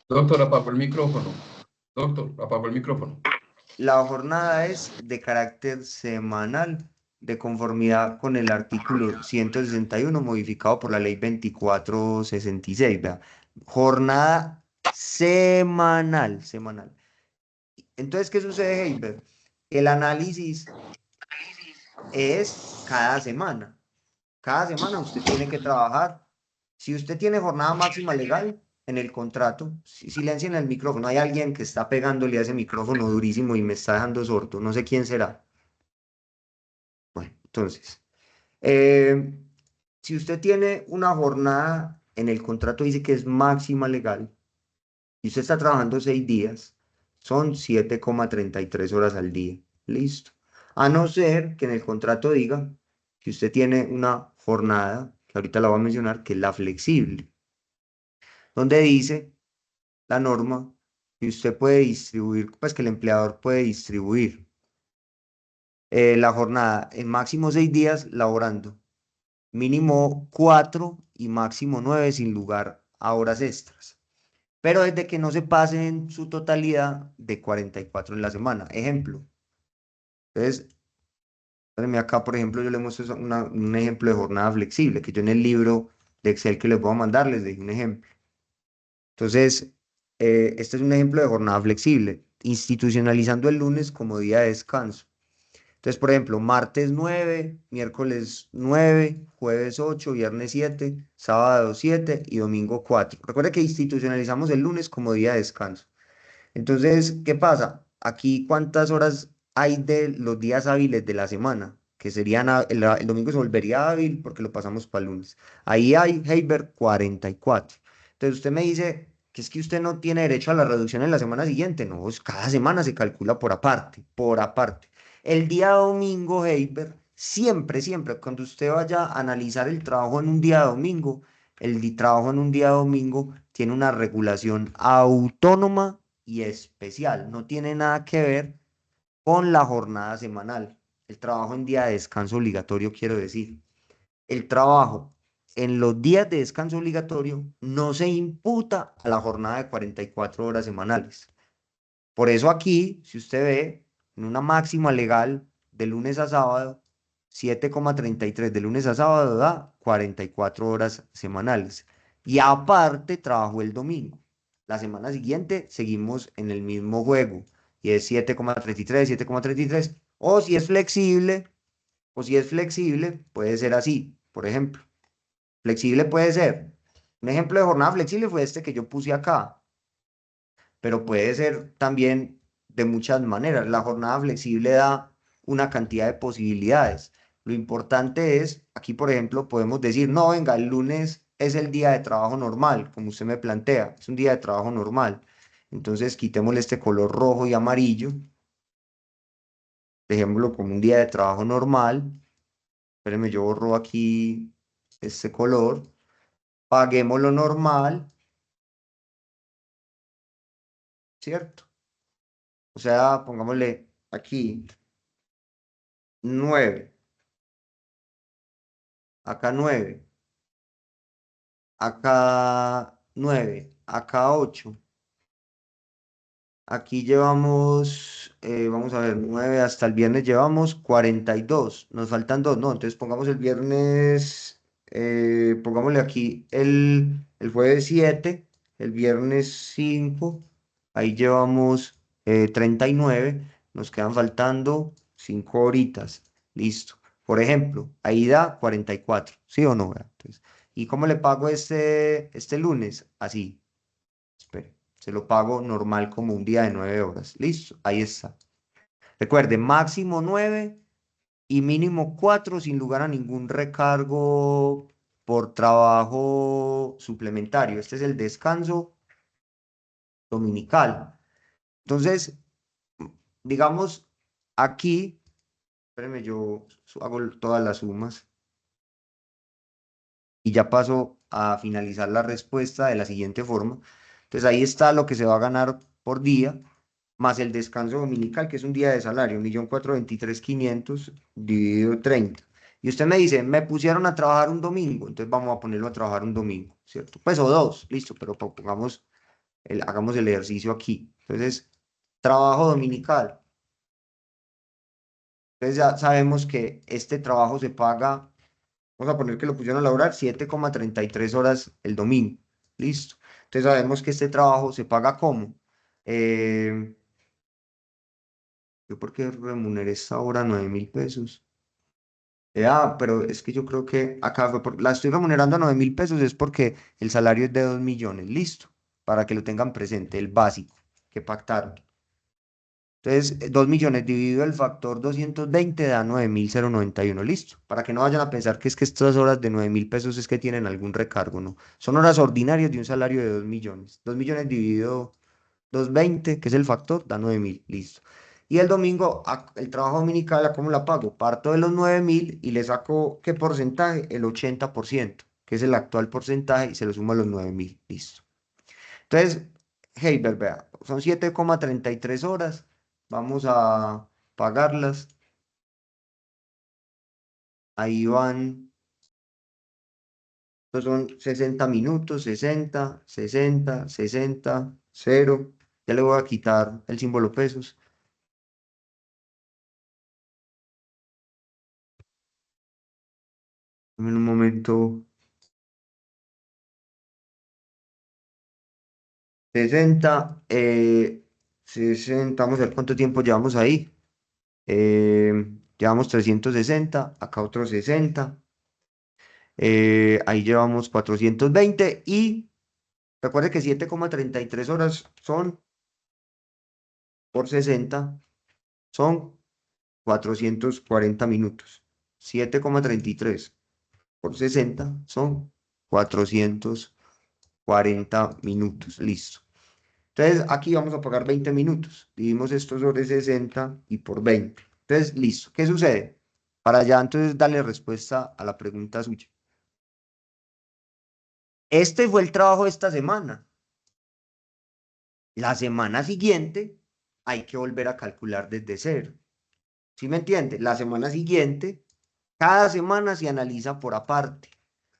Doctor, apagó el micrófono. Doctor, apagó el micrófono. la jornada es de carácter semanal, de conformidad con el artículo 161 modificado por la ley 2466. Vea. Jornada semanal, semanal. Entonces, ¿qué sucede, Heiber? El análisis es cada semana. Cada semana usted tiene que trabajar. Si usted tiene jornada máxima legal en el contrato, silencien el micrófono. Hay alguien que está pegándole a ese micrófono durísimo y me está dejando sordo. No sé quién será. Bueno, entonces, eh, si usted tiene una jornada en el contrato, dice que es máxima legal, y usted está trabajando 6 días, son 7,33 horas al día. Listo. A no ser que en el contrato diga que usted tiene una jornada, que ahorita la voy a mencionar, que es la flexible, donde dice la norma que usted puede distribuir, pues que el empleador puede distribuir la jornada en máximo 6 días laborando, mínimo 4 y máximo 9 sin lugar a horas extras. Pero desde que no se pase en su totalidad de 44 en la semana. Ejemplo. Entonces, espérenme acá, por ejemplo, yo le muestro un ejemplo de jornada flexible, que yo en el libro de Excel que les voy a mandar les doy un ejemplo. Entonces, este es un ejemplo de jornada flexible, institucionalizando el lunes como día de descanso. Entonces, por ejemplo, martes 9, miércoles 9, jueves 8, viernes 7, sábado 7 y domingo 4. Recuerda que institucionalizamos el lunes como día de descanso. Entonces, ¿qué pasa? Aquí, ¿cuántas horas hay de los días hábiles de la semana? Que serían, el domingo se volvería hábil porque lo pasamos para el lunes. Ahí hay, Heiber, 44. Entonces, usted me dice que es que usted no tiene derecho a la reducción en la semana siguiente. No, cada semana se calcula por aparte, por aparte. El día domingo, Heiber, siempre, siempre, cuando usted vaya a analizar el trabajo en un día domingo, trabajo en un día domingo tiene una regulación autónoma y especial. No tiene nada que ver con la jornada semanal. El trabajo en día de descanso obligatorio, quiero decir. El trabajo en los días de descanso obligatorio no se imputa a la jornada de 44 horas semanales. Por eso aquí, si usted ve, en una máxima legal de lunes a sábado, 7,33 de lunes a sábado da 44 horas semanales. Y aparte trabajo el domingo. La semana siguiente seguimos en el mismo juego y es 7,33, 7,33. O si es flexible, puede ser así. Por ejemplo, flexible puede ser. Un ejemplo de jornada flexible fue este que yo puse acá, pero puede ser también de muchas maneras. La jornada flexible da una cantidad de posibilidades. Lo importante es, aquí por ejemplo, podemos decir, no, venga, el lunes es el día de trabajo normal, como usted me plantea, es un día de trabajo normal. Entonces quitémosle este color rojo y amarillo, dejémoslo como un día de trabajo normal. Espérenme, yo borro aquí este color, paguémoslo normal, ¿cierto? O sea, pongámosle aquí 9, acá 9, acá 9, acá 8. Aquí llevamos, vamos a ver, 9 hasta el viernes llevamos 42. Nos faltan 2, ¿no? Entonces pongamos el viernes, pongámosle aquí el jueves 7, el viernes 5. Ahí llevamos 39. Nos quedan faltando 5 horitas. Listo. Por ejemplo, ahí da 44, ¿sí o no? Entonces, ¿y cómo le pago este lunes? Así. Espere, se lo pago normal como un día de 9 horas. Listo, ahí está. Recuerde, máximo 9 y mínimo 4 sin lugar a ningún recargo por trabajo suplementario. Este es el descanso dominical. Entonces, digamos, aquí, espérenme, yo hago todas las sumas y ya paso a finalizar la respuesta de la siguiente forma. Entonces ahí está lo que se va a ganar por día, más el descanso dominical, que es un día de salario, 1.423.500 dividido 30. Y usted me dice, me pusieron a trabajar un domingo, entonces vamos a ponerlo a trabajar un domingo, ¿cierto? Pues o dos, listo, pero hagamos el ejercicio aquí. Entonces, trabajo dominical, Entonces ya sabemos que este trabajo se paga, vamos a poner que lo pusieron a laborar 7,33 horas el domingo. Listo. Entonces sabemos que este trabajo se paga como. Eh, ¿Yo por qué remuneré esta hora 9.000 pesos? Pero es que yo creo que acá la estoy remunerando a 9.000 pesos es porque el salario es de 2 millones. Listo. Para que lo tengan presente, el básico que pactaron. Entonces, 2 millones dividido el factor 220 da 9.091, listo. Para que no vayan a pensar que es que estas horas de 9.000 pesos es que tienen algún recargo, no. Son horas ordinarias de un salario de 2 millones. 2 millones dividido 220, que es el factor, da 9.000, listo. Y el domingo, el trabajo dominical, ¿a cómo la pago? Parto de los 9.000 y le saco, ¿qué porcentaje? El 80%, que es el actual porcentaje, y se lo sumo a los 9.000, listo. Entonces, Heiber, vea, son 7,33 horas. Vamos a pagarlas. Ahí van, estos son 60 minutos, 60, 60, 60, 0. Ya le voy a quitar el símbolo pesos. Dame un momento. 60, 60, vamos a ver cuánto tiempo llevamos ahí. Eh, Llevamos 360, acá otros 60. Ahí llevamos 420 y recuerde que 7,33 horas son por 60, son 440 minutos. 7,33 por 60 son 440 minutos. Listo. Entonces, aquí vamos a pagar 20 minutos. Dividimos esto sobre 60 y por 20. Entonces, listo. ¿Qué sucede? Para ya entonces darle respuesta a la pregunta suya. Este fue el trabajo de esta semana. La semana siguiente hay que volver a calcular desde cero. ¿Sí me entiende? La semana siguiente, cada semana se analiza por aparte.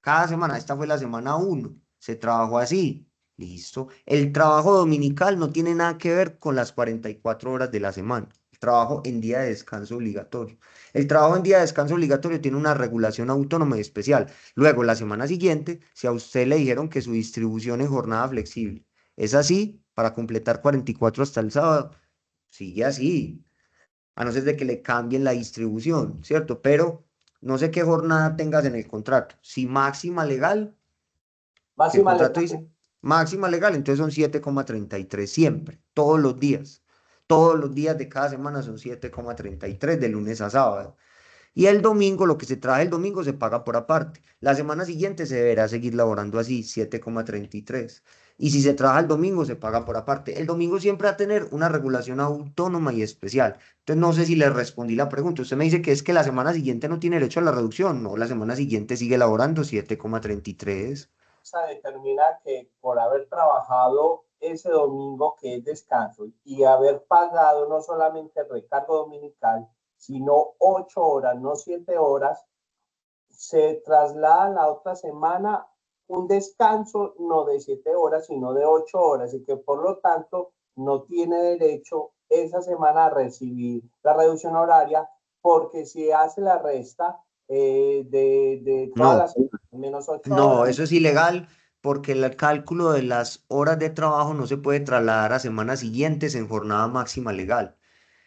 Cada semana, esta fue la semana 1, se trabajó así. Listo. El trabajo dominical no tiene nada que ver con las 44 horas de la semana. El trabajo en día de descanso obligatorio. El trabajo en día de descanso obligatorio tiene una regulación autónoma y especial. Luego, la semana siguiente, si a usted le dijeron que su distribución en jornada flexible es así, para completar 44 hasta el sábado, sigue así a no ser de que le cambien la distribución, ¿cierto? Pero no sé qué jornada tengas en el contrato. Si máxima legal, si el Máxima contrato legal. dice máxima legal, entonces son 7,33 siempre, todos los días. Todos los días de cada semana son 7,33 de lunes a sábado. Y el domingo, lo que se trae el domingo se paga por aparte. La semana siguiente se deberá seguir laborando así, 7,33. Y si se trabaja el domingo, se paga por aparte. El domingo siempre va a tener una regulación autónoma y especial. Entonces, no sé si le respondí la pregunta. Usted me dice que es que la semana siguiente no tiene derecho a la reducción. No, la semana siguiente sigue laborando 7,33. Se determina que por haber trabajado ese domingo que es descanso y haber pagado no solamente el recargo dominical, sino 8 horas, no 7 horas, se traslada la otra semana un descanso no de 7 horas, sino de 8 horas y que por lo tanto no tiene derecho esa semana a recibir la reducción horaria porque si hace la resta de todas No, las semanas, menos 8 no, horas. eso es ilegal porque el cálculo de las horas de trabajo no se puede trasladar a semanas siguientes en jornada máxima legal.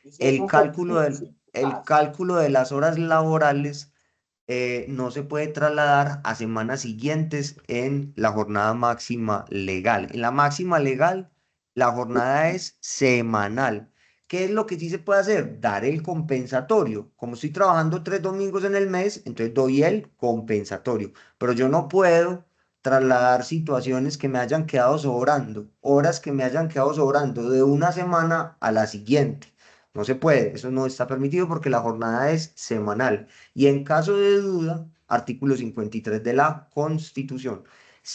Y si es El un cálculo festivo, del, sí, el más. cálculo de las horas laborales no se puede trasladar a semanas siguientes en la jornada máxima legal. En la máxima legal, la jornada es semanal. ¿Qué es lo que sí se puede hacer? Dar el compensatorio. Como estoy trabajando 3 domingos en el mes, entonces doy el compensatorio. Pero yo no puedo trasladar situaciones que me hayan quedado sobrando, horas que me hayan quedado sobrando de una semana a la siguiente. No se puede, eso no está permitido porque la jornada es semanal. Y en caso de duda, artículo 53 de la Constitución.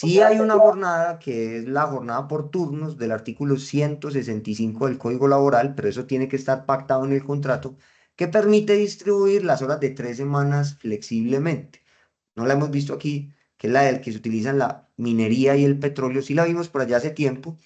O Si sea hay que una jornada que es la jornada por turnos del artículo 165 del Código Laboral, pero eso tiene que estar pactado en el contrato, que permite distribuir las horas de 3 semanas flexiblemente. No la hemos visto aquí, que es la del que se utiliza en la minería y el petróleo. Sí la vimos por allá hace tiempo,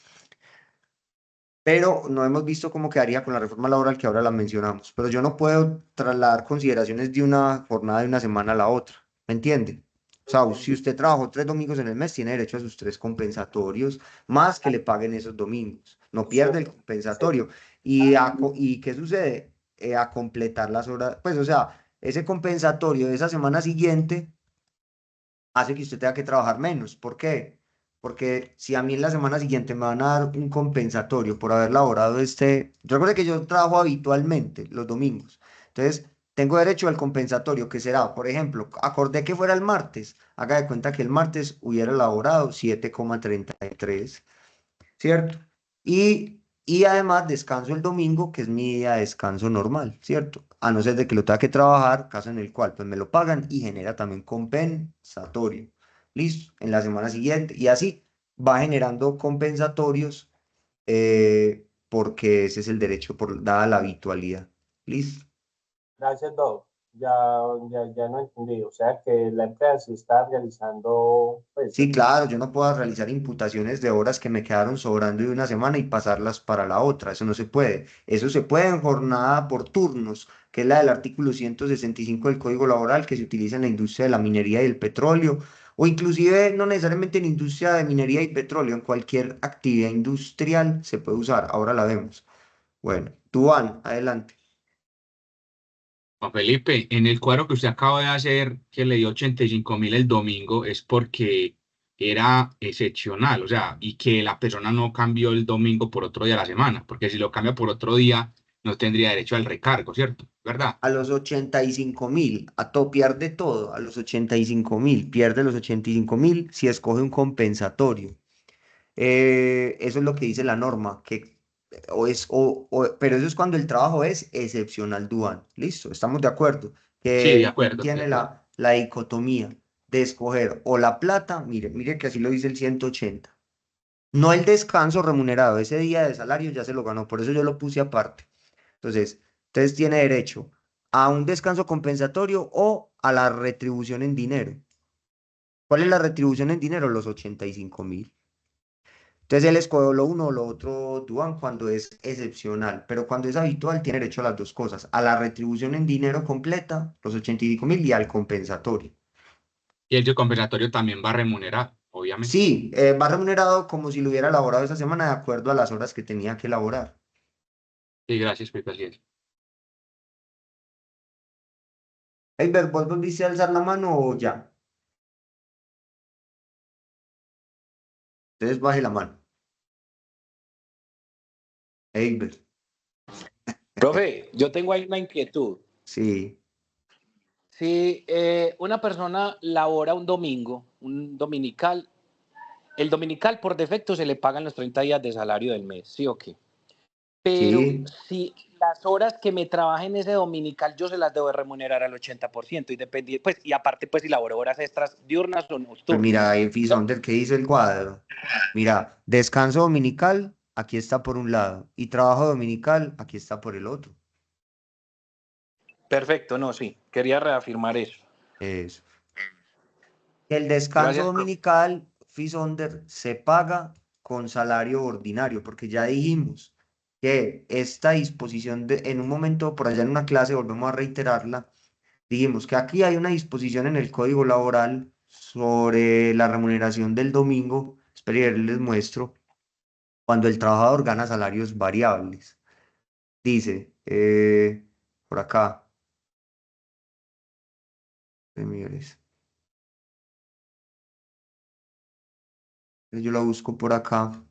pero no hemos visto cómo quedaría con la reforma laboral que ahora la mencionamos. Pero yo no puedo trasladar consideraciones de una jornada de una semana a la otra, ¿me entiende? O sea, si usted trabajó 3 domingos en el mes, tiene derecho a sus 3 compensatorios, más que le paguen esos domingos. No pierde el compensatorio. ¿Y qué sucede? A completar las horas, pues, o sea, ese compensatorio de esa semana siguiente hace que usted tenga que trabajar menos. ¿Por qué? Porque si a mí en la semana siguiente me van a dar un compensatorio por haber laborado yo recuerdo que yo trabajo habitualmente los domingos. Entonces, tengo derecho al compensatorio, que será, por ejemplo, acordé que fuera el martes. Haga de cuenta que el martes hubiera laborado 7,33, ¿cierto? Y además descanso el domingo, que es mi día de descanso normal, ¿cierto? A no ser de que lo tenga que trabajar, caso en el cual pues me lo pagan y genera también compensatorio. Listo, en la semana siguiente. Y así va generando compensatorios porque ese es el derecho dada la habitualidad. Listo. Gracias, Doc. Ya no entendí. O sea que la empresa sí está realizando, pues, Sí, claro, yo no puedo realizar imputaciones de horas que me quedaron sobrando de una semana y pasarlas para la otra. Eso no se puede. Eso se puede en jornada por turnos, que es la del artículo 165 del Código Laboral que se utiliza en la industria de la minería y el petróleo, o inclusive no necesariamente en industria de minería y petróleo, en cualquier actividad industrial se puede usar. Ahora la vemos. Bueno, Duan, adelante. Juan Felipe, en el cuadro que usted acaba de hacer, que le dio 85.000 el domingo, es porque era excepcional, o sea, y que la persona no cambió el domingo por otro día de la semana, porque si lo cambia por otro día, no tendría derecho al recargo, ¿cierto? ¿Verdad? A los 85.000, pierde todo, a los 85.000, pierde los 85.000 si escoge un compensatorio. Eso es lo que dice la norma, pero eso es cuando el trabajo es excepcional, Duan. Listo, estamos de acuerdo. Sí, de Que acuerdo, de tiene acuerdo. la dicotomía de escoger o la plata, mire que así lo dice el 180. No el descanso remunerado, ese día de salario ya se lo ganó, por eso yo lo puse aparte. Entonces tiene derecho a un descanso compensatorio o a la retribución en dinero. ¿Cuál es la retribución en dinero? Los 85.000. Entonces él escogió lo uno o lo otro, Duan, cuando es excepcional, pero cuando es habitual tiene derecho a las dos cosas, a la retribución en dinero completa, los 85.000, y al compensatorio. Y el compensatorio también va a remunerar, obviamente. Sí, va remunerado como si lo hubiera elaborado esa semana de acuerdo a las horas que tenía que elaborar. Sí, gracias, Pepe, así es. Eiber, ¿vos volviste a alzar la mano o ya? Entonces baje la mano. Eiber, Profe, yo tengo ahí una inquietud. sí, Si una persona labora un domingo, un dominical, el dominical por defecto se le pagan los 30 días de salario del mes, ¿sí o qué? Pero sí. si las horas que me trabaje en ese dominical yo se las debo remunerar al 80%, pues, y aparte pues si laboro horas extras diurnas o Pues nocturnas. mira, en Fisonder, ¿qué dice el cuadro? Mira, descanso dominical, aquí está por un lado, y trabajo dominical, aquí está por el otro. Perfecto, no, sí, quería reafirmar eso. Eso. El descanso Gracias, profe. dominical, Fisonder, se paga con salario ordinario, porque ya dijimos que esta disposición en un momento, por allá en una clase, volvemos a reiterarla, dijimos que aquí hay una disposición en el Código Laboral sobre la remuneración del domingo. Esperen, les muestro. Cuando el trabajador gana salarios variables. Dice, por acá, señores, yo lo busco por acá.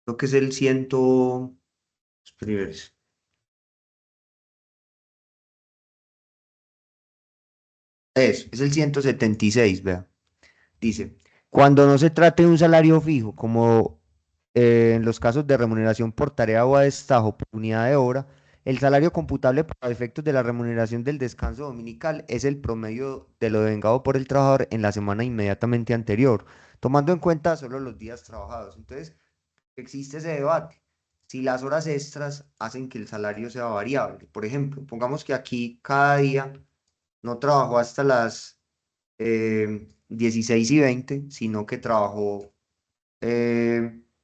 Lo que es el espérenme, es el 176, vea. Dice, cuando no se trate de un salario fijo, como en los casos de remuneración por tarea o a destajo por unidad de hora, el salario computable para efectos de la remuneración del descanso dominical es el promedio de lo devengado por el trabajador en la semana inmediatamente anterior, tomando en cuenta solo los días trabajados. Entonces, existe ese debate. Si las horas extras hacen que el salario sea variable. Por ejemplo, pongamos que aquí cada día no trabajó hasta las 16:20, sino que trabajó,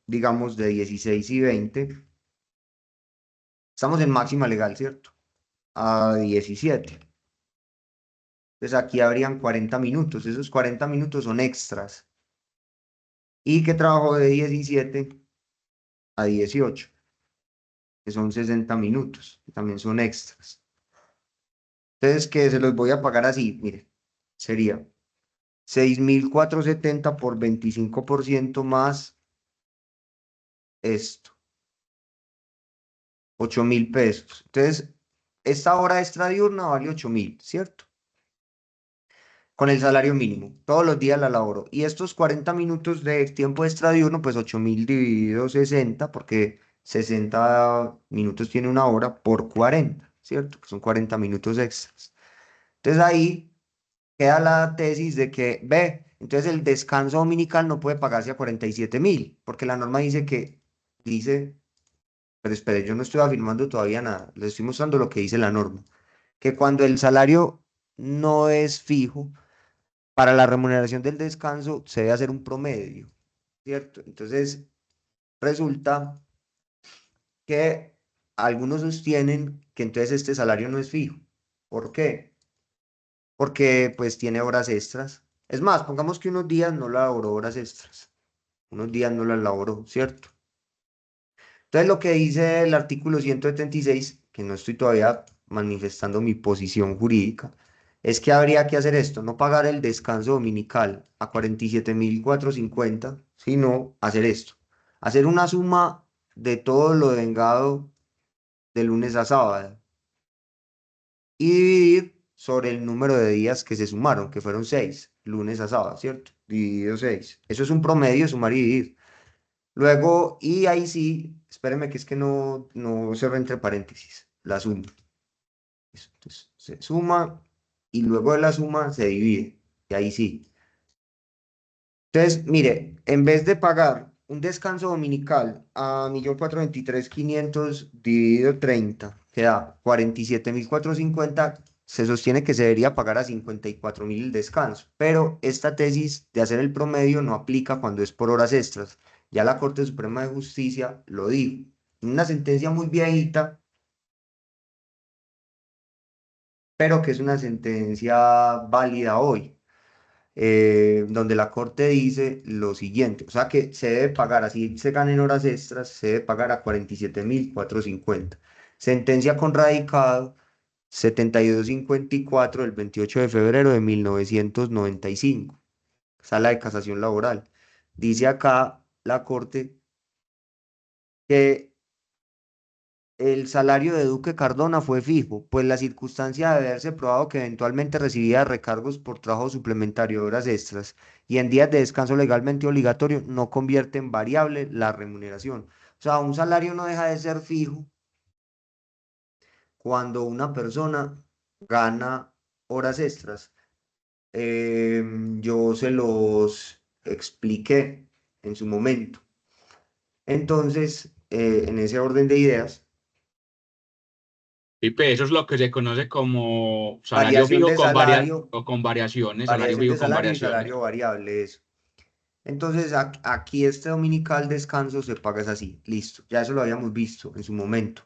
digamos, de 16:20. Estamos en máxima legal, ¿cierto? A 17. Entonces aquí habrían 40 minutos. Esos 40 minutos son extras. Y que trabajó de 17 a 18, que son 60 minutos, que también son extras. Entonces, que se los voy a pagar así, mire, sería 6.470 por 25% más esto, 8.000 pesos. Entonces, esta hora extra diurna vale 8.000, ¿cierto? Con el salario mínimo, todos los días la laboro. Y estos 40 minutos de tiempo extra diurno, pues 8.000 dividido 60, porque 60 minutos tiene una hora por 40, ¿cierto? Que son 40 minutos extras. Entonces ahí queda la tesis de que, ve, entonces el descanso dominical no puede pagarse a 47.000, porque la norma dice, pero espere, yo no estoy afirmando todavía nada, les estoy mostrando lo que dice la norma, que cuando el salario no es fijo, para la remuneración del descanso se debe hacer un promedio, ¿cierto? Entonces resulta que algunos sostienen que entonces este salario no es fijo. ¿Por qué? Porque pues tiene horas extras. Es más, pongamos que unos días no laboró horas extras, unos días no las laboró, ¿cierto? Entonces lo que dice el artículo 176, que no estoy todavía manifestando mi posición jurídica, es que habría que hacer esto, no pagar el descanso dominical a 47.450, sino hacer esto, hacer una suma de todo lo vengado de lunes a sábado y dividir sobre el número de días que se sumaron, que fueron 6, lunes a sábado, ¿cierto? Dividido 6. Eso es un promedio, sumar y dividir. Luego, y ahí sí, espéreme que es que no cerré entre paréntesis, la suma. Entonces, se suma y luego de la suma se divide, y ahí sí. Entonces, mire, en vez de pagar un descanso dominical a 1.423.500 dividido 30, que da 47.450, se sostiene que se debería pagar a 54.000 el descanso. Pero esta tesis de hacer el promedio no aplica cuando es por horas extras. Ya la Corte Suprema de Justicia lo dijo. Una sentencia muy viejita, pero que es una sentencia válida hoy, donde la Corte dice lo siguiente, o sea que se debe pagar, así se ganen horas extras, se debe pagar a 47.450. Sentencia con radicado 7254 del 28 de febrero de 1995, Sala de Casación Laboral. Dice acá la Corte que el salario de Duque Cardona fue fijo, pues la circunstancia de haberse probado que eventualmente recibía recargos por trabajo suplementario de horas extras y en días de descanso legalmente obligatorio no convierte en variable la remuneración. O sea, un salario no deja de ser fijo cuando una persona gana horas extras. Yo se los expliqué en su momento. Entonces, en ese orden de ideas, Pipe, eso es lo que se conoce como salario variación fijo de salario, o con variaciones, salario variación fijo de con salario y variaciones. salario variable, eso. Entonces, aquí este dominical descanso se paga es así, listo. Ya eso lo habíamos visto en su momento.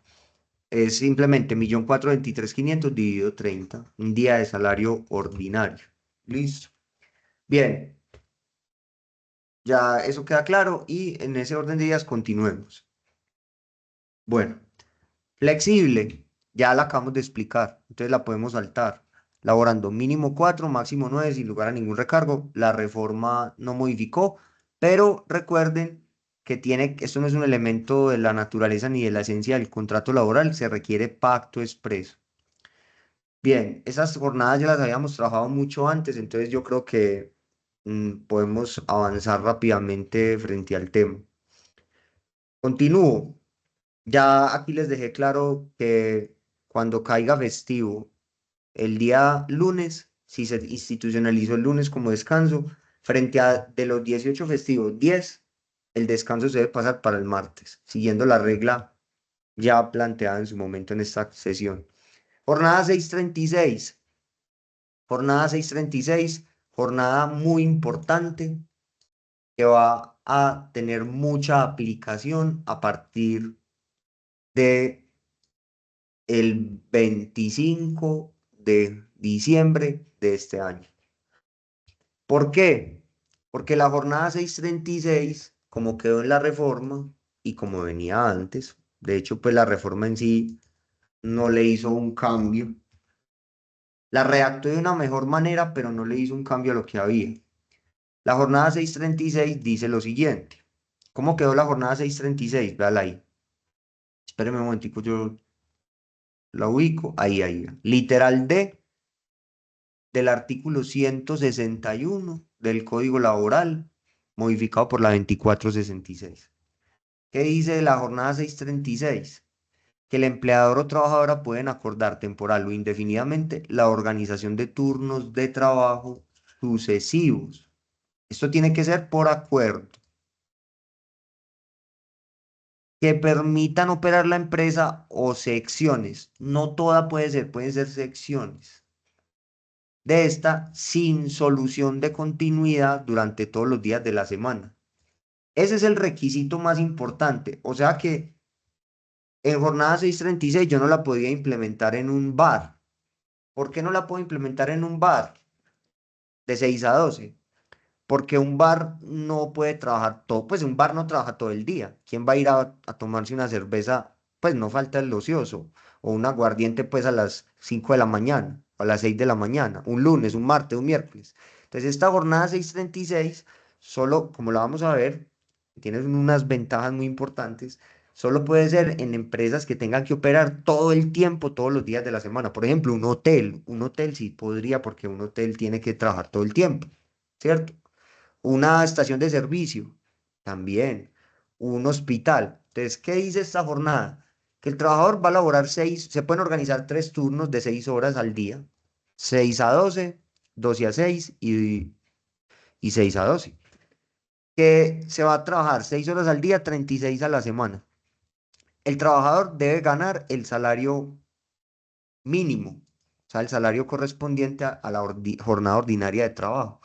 Es simplemente 1.423.500 dividido 30, un día de salario ordinario. Listo. Bien, ya eso queda claro y en ese orden de días continuemos. Bueno, flexible, ya la acabamos de explicar, entonces la podemos saltar. Laborando mínimo 4, máximo 9, sin lugar a ningún recargo. La reforma no modificó, pero recuerden que esto no es un elemento de la naturaleza ni de la esencia del contrato laboral, se requiere pacto expreso. Bien, esas jornadas ya las habíamos trabajado mucho antes, entonces yo creo que podemos avanzar rápidamente frente al tema. Continúo. Ya aquí les dejé claro que cuando caiga festivo, el día lunes, si se institucionalizó el lunes como descanso, frente a de los 18 festivos, 10 el descanso se debe pasar para el martes, siguiendo la regla ya planteada en su momento en esta sesión. Jornada 636. Jornada 636, jornada muy importante que va a tener mucha aplicación a partir de el 25 de diciembre de este año. ¿Por qué? Porque la jornada 636, como quedó en la reforma y como venía antes, de hecho, pues la reforma en sí no le hizo un cambio. La redactó de una mejor manera, pero no le hizo un cambio a lo que había. La jornada 636 dice lo siguiente. ¿Cómo quedó la jornada 636? Véala ahí. Espéreme un momentico, yo la ubico. Ahí. Literal D del artículo 161 del Código Laboral, modificado por la 2466. ¿Qué dice la jornada 636? Que el empleador o trabajadora pueden acordar temporal o indefinidamente la organización de turnos de trabajo sucesivos. Esto tiene que ser por acuerdo, que permitan operar la empresa o secciones. No toda puede ser, pueden ser secciones de esta sin solución de continuidad durante todos los días de la semana. Ese es el requisito más importante. O sea que en jornada 636 yo no la podía implementar en un bar. ¿Por qué no la puedo implementar en un bar de 6 a 12? Porque un bar no puede trabajar todo, pues un bar no trabaja todo el día. ¿Quién va a ir a tomarse una cerveza? Pues no falta el ocioso, o un aguardiente pues a las 5 de la mañana, o a las 6 de la mañana, un lunes, un martes, un miércoles. Entonces esta jornada 636, solo, como la vamos a ver, tiene unas ventajas muy importantes, solo puede ser en empresas que tengan que operar todo el tiempo, todos los días de la semana. Por ejemplo, un hotel sí podría, porque un hotel tiene que trabajar todo el tiempo, ¿cierto? Una estación de servicio, también, un hospital. Entonces, ¿qué dice esta jornada? Que el trabajador va a laborar se pueden organizar 3 turnos de 6 horas al día, 6 a 12, 12 a 6 y 6 a 12. Que se va a trabajar 6 horas al día, 36 a la semana. El trabajador debe ganar el salario mínimo, o sea, el salario correspondiente a la jornada ordinaria de trabajo.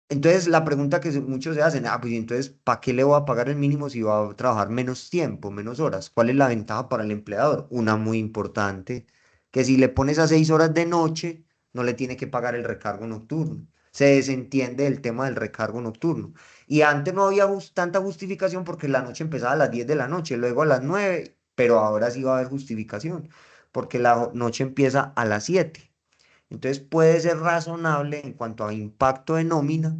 Entonces, la pregunta que muchos se hacen, pues entonces, ¿para qué le voy a pagar el mínimo si va a trabajar menos tiempo, menos horas? ¿Cuál es la ventaja para el empleador? Una muy importante, que si le pones a 6 horas de noche, no le tiene que pagar el recargo nocturno. Se desentiende el tema del recargo nocturno. Y antes no había tanta justificación porque la noche empezaba a las 10 de la noche, luego a las 9, pero ahora sí va a haber justificación, porque la noche empieza a las 7. Entonces puede ser razonable en cuanto a impacto de nómina,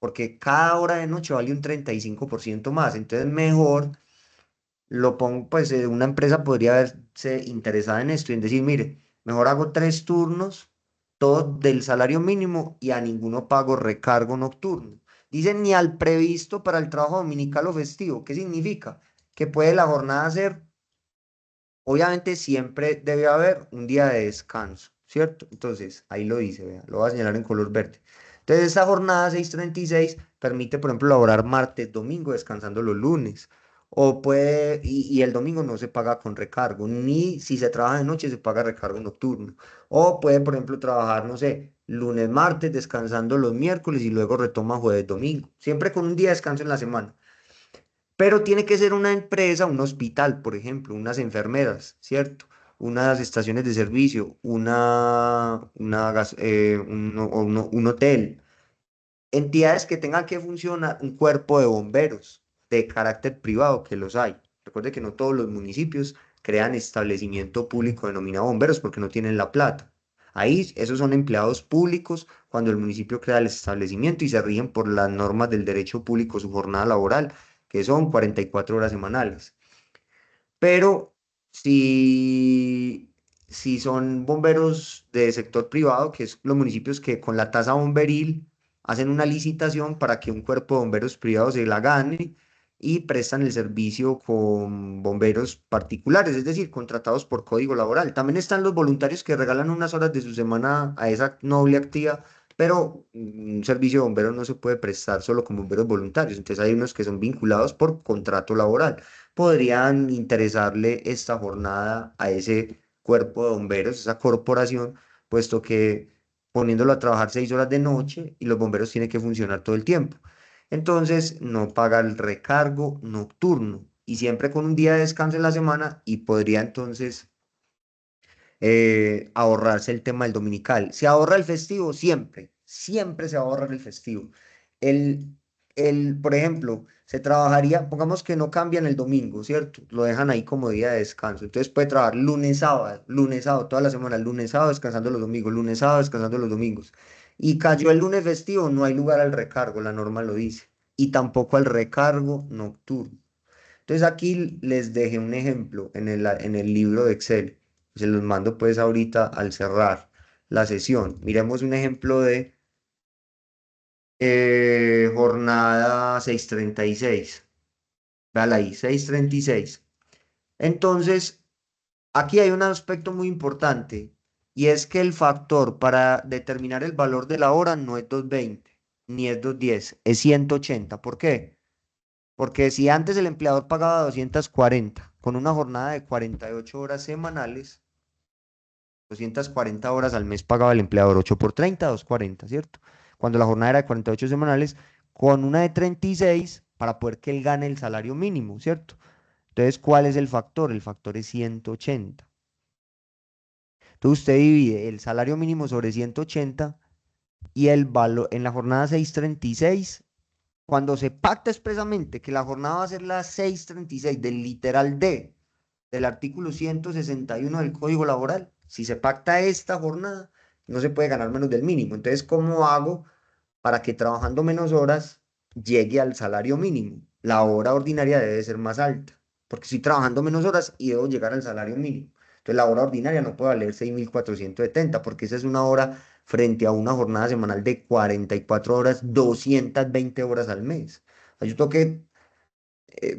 porque cada hora de noche vale un 35% más. Entonces mejor lo pongo, pues una empresa podría verse interesada en esto y en decir, mire, mejor hago 3 turnos, todos del salario mínimo y a ninguno pago recargo nocturno. Dicen ni al previsto para el trabajo dominical o festivo. ¿Qué significa? Que puede la jornada ser, obviamente siempre debe haber un día de descanso, ¿cierto? Entonces, ahí lo dice, vea, lo voy a señalar en color verde. Entonces, esta jornada 636 permite, por ejemplo, laborar martes, domingo, descansando los lunes. O puede, y el domingo no se paga con recargo, ni si se trabaja de noche se paga recargo nocturno. O puede, por ejemplo, trabajar, no sé, lunes, martes, descansando los miércoles y luego retoma jueves, domingo. Siempre con un día de descanso en la semana. Pero tiene que ser una empresa, un hospital, por ejemplo, unas enfermeras, ¿cierto? Unas estaciones de servicio, un hotel. Entidades que tengan que funcionar, un cuerpo de bomberos de carácter privado, que los hay. Recuerde que no todos los municipios crean establecimiento público denominado bomberos porque no tienen la plata. Ahí, esos son empleados públicos cuando el municipio crea el establecimiento y se rigen por las normas del derecho público, su jornada laboral, que son 44 horas semanales. Pero si son bomberos de sector privado, que es los municipios que con la tasa bomberil hacen una licitación para que un cuerpo de bomberos privados se la gane y prestan el servicio con bomberos particulares, es decir, contratados por código laboral. También están los voluntarios que regalan unas horas de su semana a esa noble actividad, pero un servicio de bomberos no se puede prestar solo con bomberos voluntarios, entonces hay unos que son vinculados por contrato laboral. Podrían interesarle esta jornada a ese cuerpo de bomberos, esa corporación, puesto que poniéndolo a trabajar 6 horas de noche y los bomberos tienen que funcionar todo el tiempo. Entonces no paga el recargo nocturno y siempre con un día de descanso en la semana y podría entonces ahorrarse el tema del dominical. Se ahorra el festivo siempre, siempre se va a ahorrar el festivo. El, por ejemplo, se trabajaría, pongamos que no cambian el domingo, ¿cierto? Lo dejan ahí como día de descanso. Entonces puede trabajar lunes, sábado, toda la semana, lunes, sábado, descansando los domingos, lunes, sábado, descansando los domingos. Y cayó el lunes festivo, no hay lugar al recargo, la norma lo dice. Y tampoco al recargo nocturno. Entonces aquí les dejé un ejemplo en el libro de Excel. Se los mando pues ahorita al cerrar la sesión. Miremos un ejemplo de jornada 636. Véala ahí, 636. Entonces, aquí hay un aspecto muy importante y es que el factor para determinar el valor de la hora no es 220 ni es 210, es 180. ¿Por qué? Porque si antes el empleador pagaba 240 con una jornada de 48 horas semanales, 240 horas al mes pagaba el empleador, 8 por 30, 240, ¿cierto? Cuando la jornada era de 48 semanales, con una de 36 para poder que él gane el salario mínimo, ¿cierto? Entonces, ¿cuál es el factor? El factor es 180. Entonces, usted divide el salario mínimo sobre 180 y el valor en la jornada 636. Cuando se pacta expresamente que la jornada va a ser la 636 del literal D del artículo 161 del Código Laboral, si se pacta esta jornada, no se puede ganar menos del mínimo. Entonces, ¿cómo hago para que trabajando menos horas llegue al salario mínimo? La hora ordinaria debe ser más alta, porque estoy trabajando menos horas y debo llegar al salario mínimo. Entonces, la hora ordinaria no puede valer 6.470, porque esa es una hora frente a una jornada semanal de 44 horas, 220 horas al mes. Yo toqué,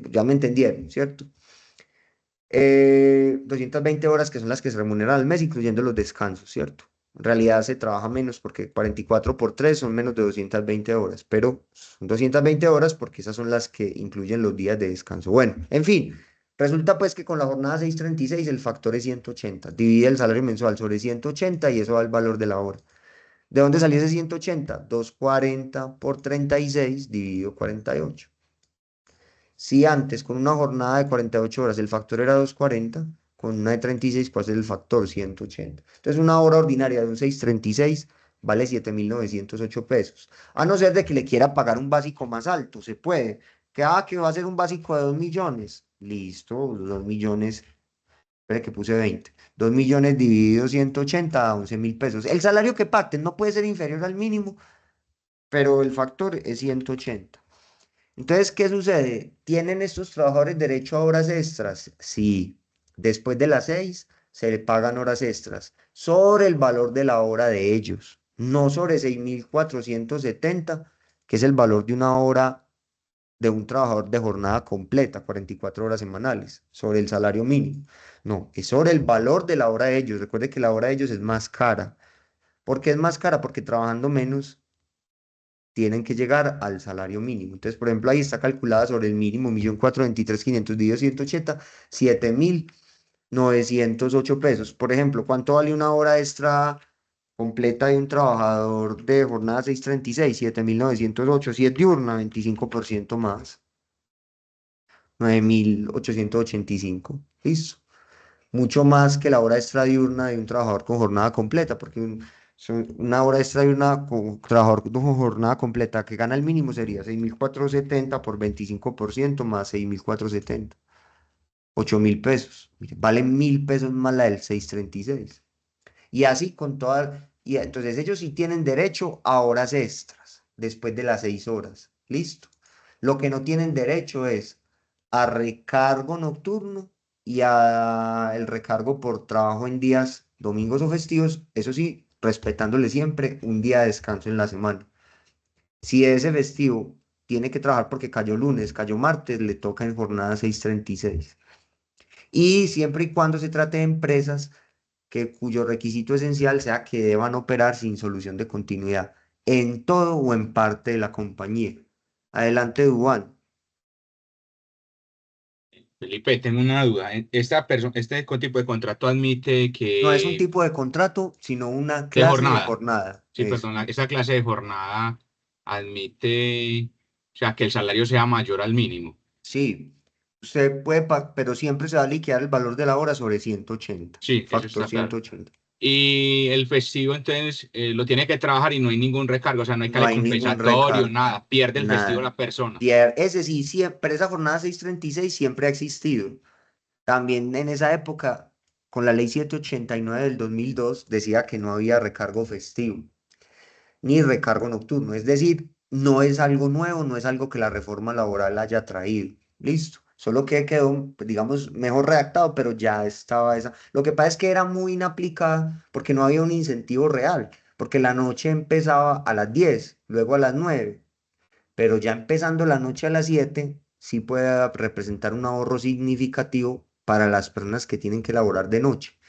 ya me entendieron, ¿cierto? 220 horas que son las que se remuneran al mes, incluyendo los descansos, ¿cierto? En realidad se trabaja menos porque 44 por 3 son menos de 220 horas, pero son 220 horas porque esas son las que incluyen los días de descanso. Bueno, en fin, resulta pues que con la jornada 636 el factor es 180. Divide el salario mensual sobre 180 y eso da el valor de la hora. ¿De dónde salió ese 180? 240 por 36 dividido 48. Si antes con una jornada de 48 horas el factor era 240, con una de 36, ¿cuál es el factor? 180. Entonces una hora ordinaria de un 636 vale 7.908 pesos. A no ser de que le quiera pagar un básico más alto, se puede. Que va a ser un básico de 2 millones. Listo, 2 millones. Espere que puse 20. 2 millones dividido 180 a 11.000 pesos. El salario que pacten no puede ser inferior al mínimo, pero el factor es 180. Entonces, ¿qué sucede? ¿Tienen estos trabajadores derecho a horas extras? Sí. Después de las 6 se le pagan horas extras sobre el valor de la hora de ellos, no sobre 6.470, que es el valor de una hora de un trabajador de jornada completa, 44 horas semanales, sobre el salario mínimo. No, es sobre el valor de la hora de ellos. Recuerde que la hora de ellos es más cara. ¿Por qué es más cara? Porque trabajando menos tienen que llegar al salario mínimo. Entonces, por ejemplo, ahí está calculada sobre el mínimo, 1.423.500 dividido 180, 7.908 pesos. Por ejemplo, ¿cuánto vale una hora extra completa de un trabajador de jornada 636? 7.908. Si es diurna, 25% más. 9.885. Listo. Mucho más que la hora extra diurna de un trabajador con jornada completa, porque una hora extra diurna con un trabajador con jornada completa que gana el mínimo sería 6.470 por 25% más 6.470. 8.000 pesos. Mire, vale 1.000 pesos más la del 636. Y así con todas. Y entonces ellos sí tienen derecho a horas extras después de las 6 horas. Listo. Lo que no tienen derecho es a recargo nocturno y a el recargo por trabajo en días domingos o festivos, eso sí, respetándole siempre un día de descanso en la semana. Si ese festivo tiene que trabajar porque cayó lunes, cayó martes, le toca en jornada 636. Y siempre y cuando se trate de empresas cuyo requisito esencial sea que deban operar sin solución de continuidad. en todo o en parte de la compañía. Adelante, Duván. Felipe, tengo una duda. Este tipo de contrato admite No es un que tipo de contrato, sino una de clase de jornada. jornada. Sí, Eso. perdón, esa clase de jornada admite, o sea, que el salario sea mayor al mínimo. Sí, usted puede, pero siempre se va a liquidar el valor de la hora sobre 180. Sí, eso Factor está claro. 180. Y el festivo, entonces, lo tiene que trabajar y no hay ningún recargo, o sea, no hay No cale hay ningún compensatorio, recargo, nada. Pierde el festivo nada. la persona. Ese sí, siempre, esa jornada 636 siempre ha existido. También en esa época, con la ley 789 del 2002, decía que no había recargo festivo, ni recargo nocturno. Es decir, no es algo nuevo, no es algo que la reforma laboral haya traído. Listo. Solo que quedó, pues, digamos, mejor redactado, pero ya estaba esa. Lo que pasa es que era muy inaplicada porque no había un incentivo real, porque la noche empezaba a las 10, luego a las 9, pero ya empezando la noche a las 7, sí puede representar un ahorro significativo para las personas que tienen que laborar de noche.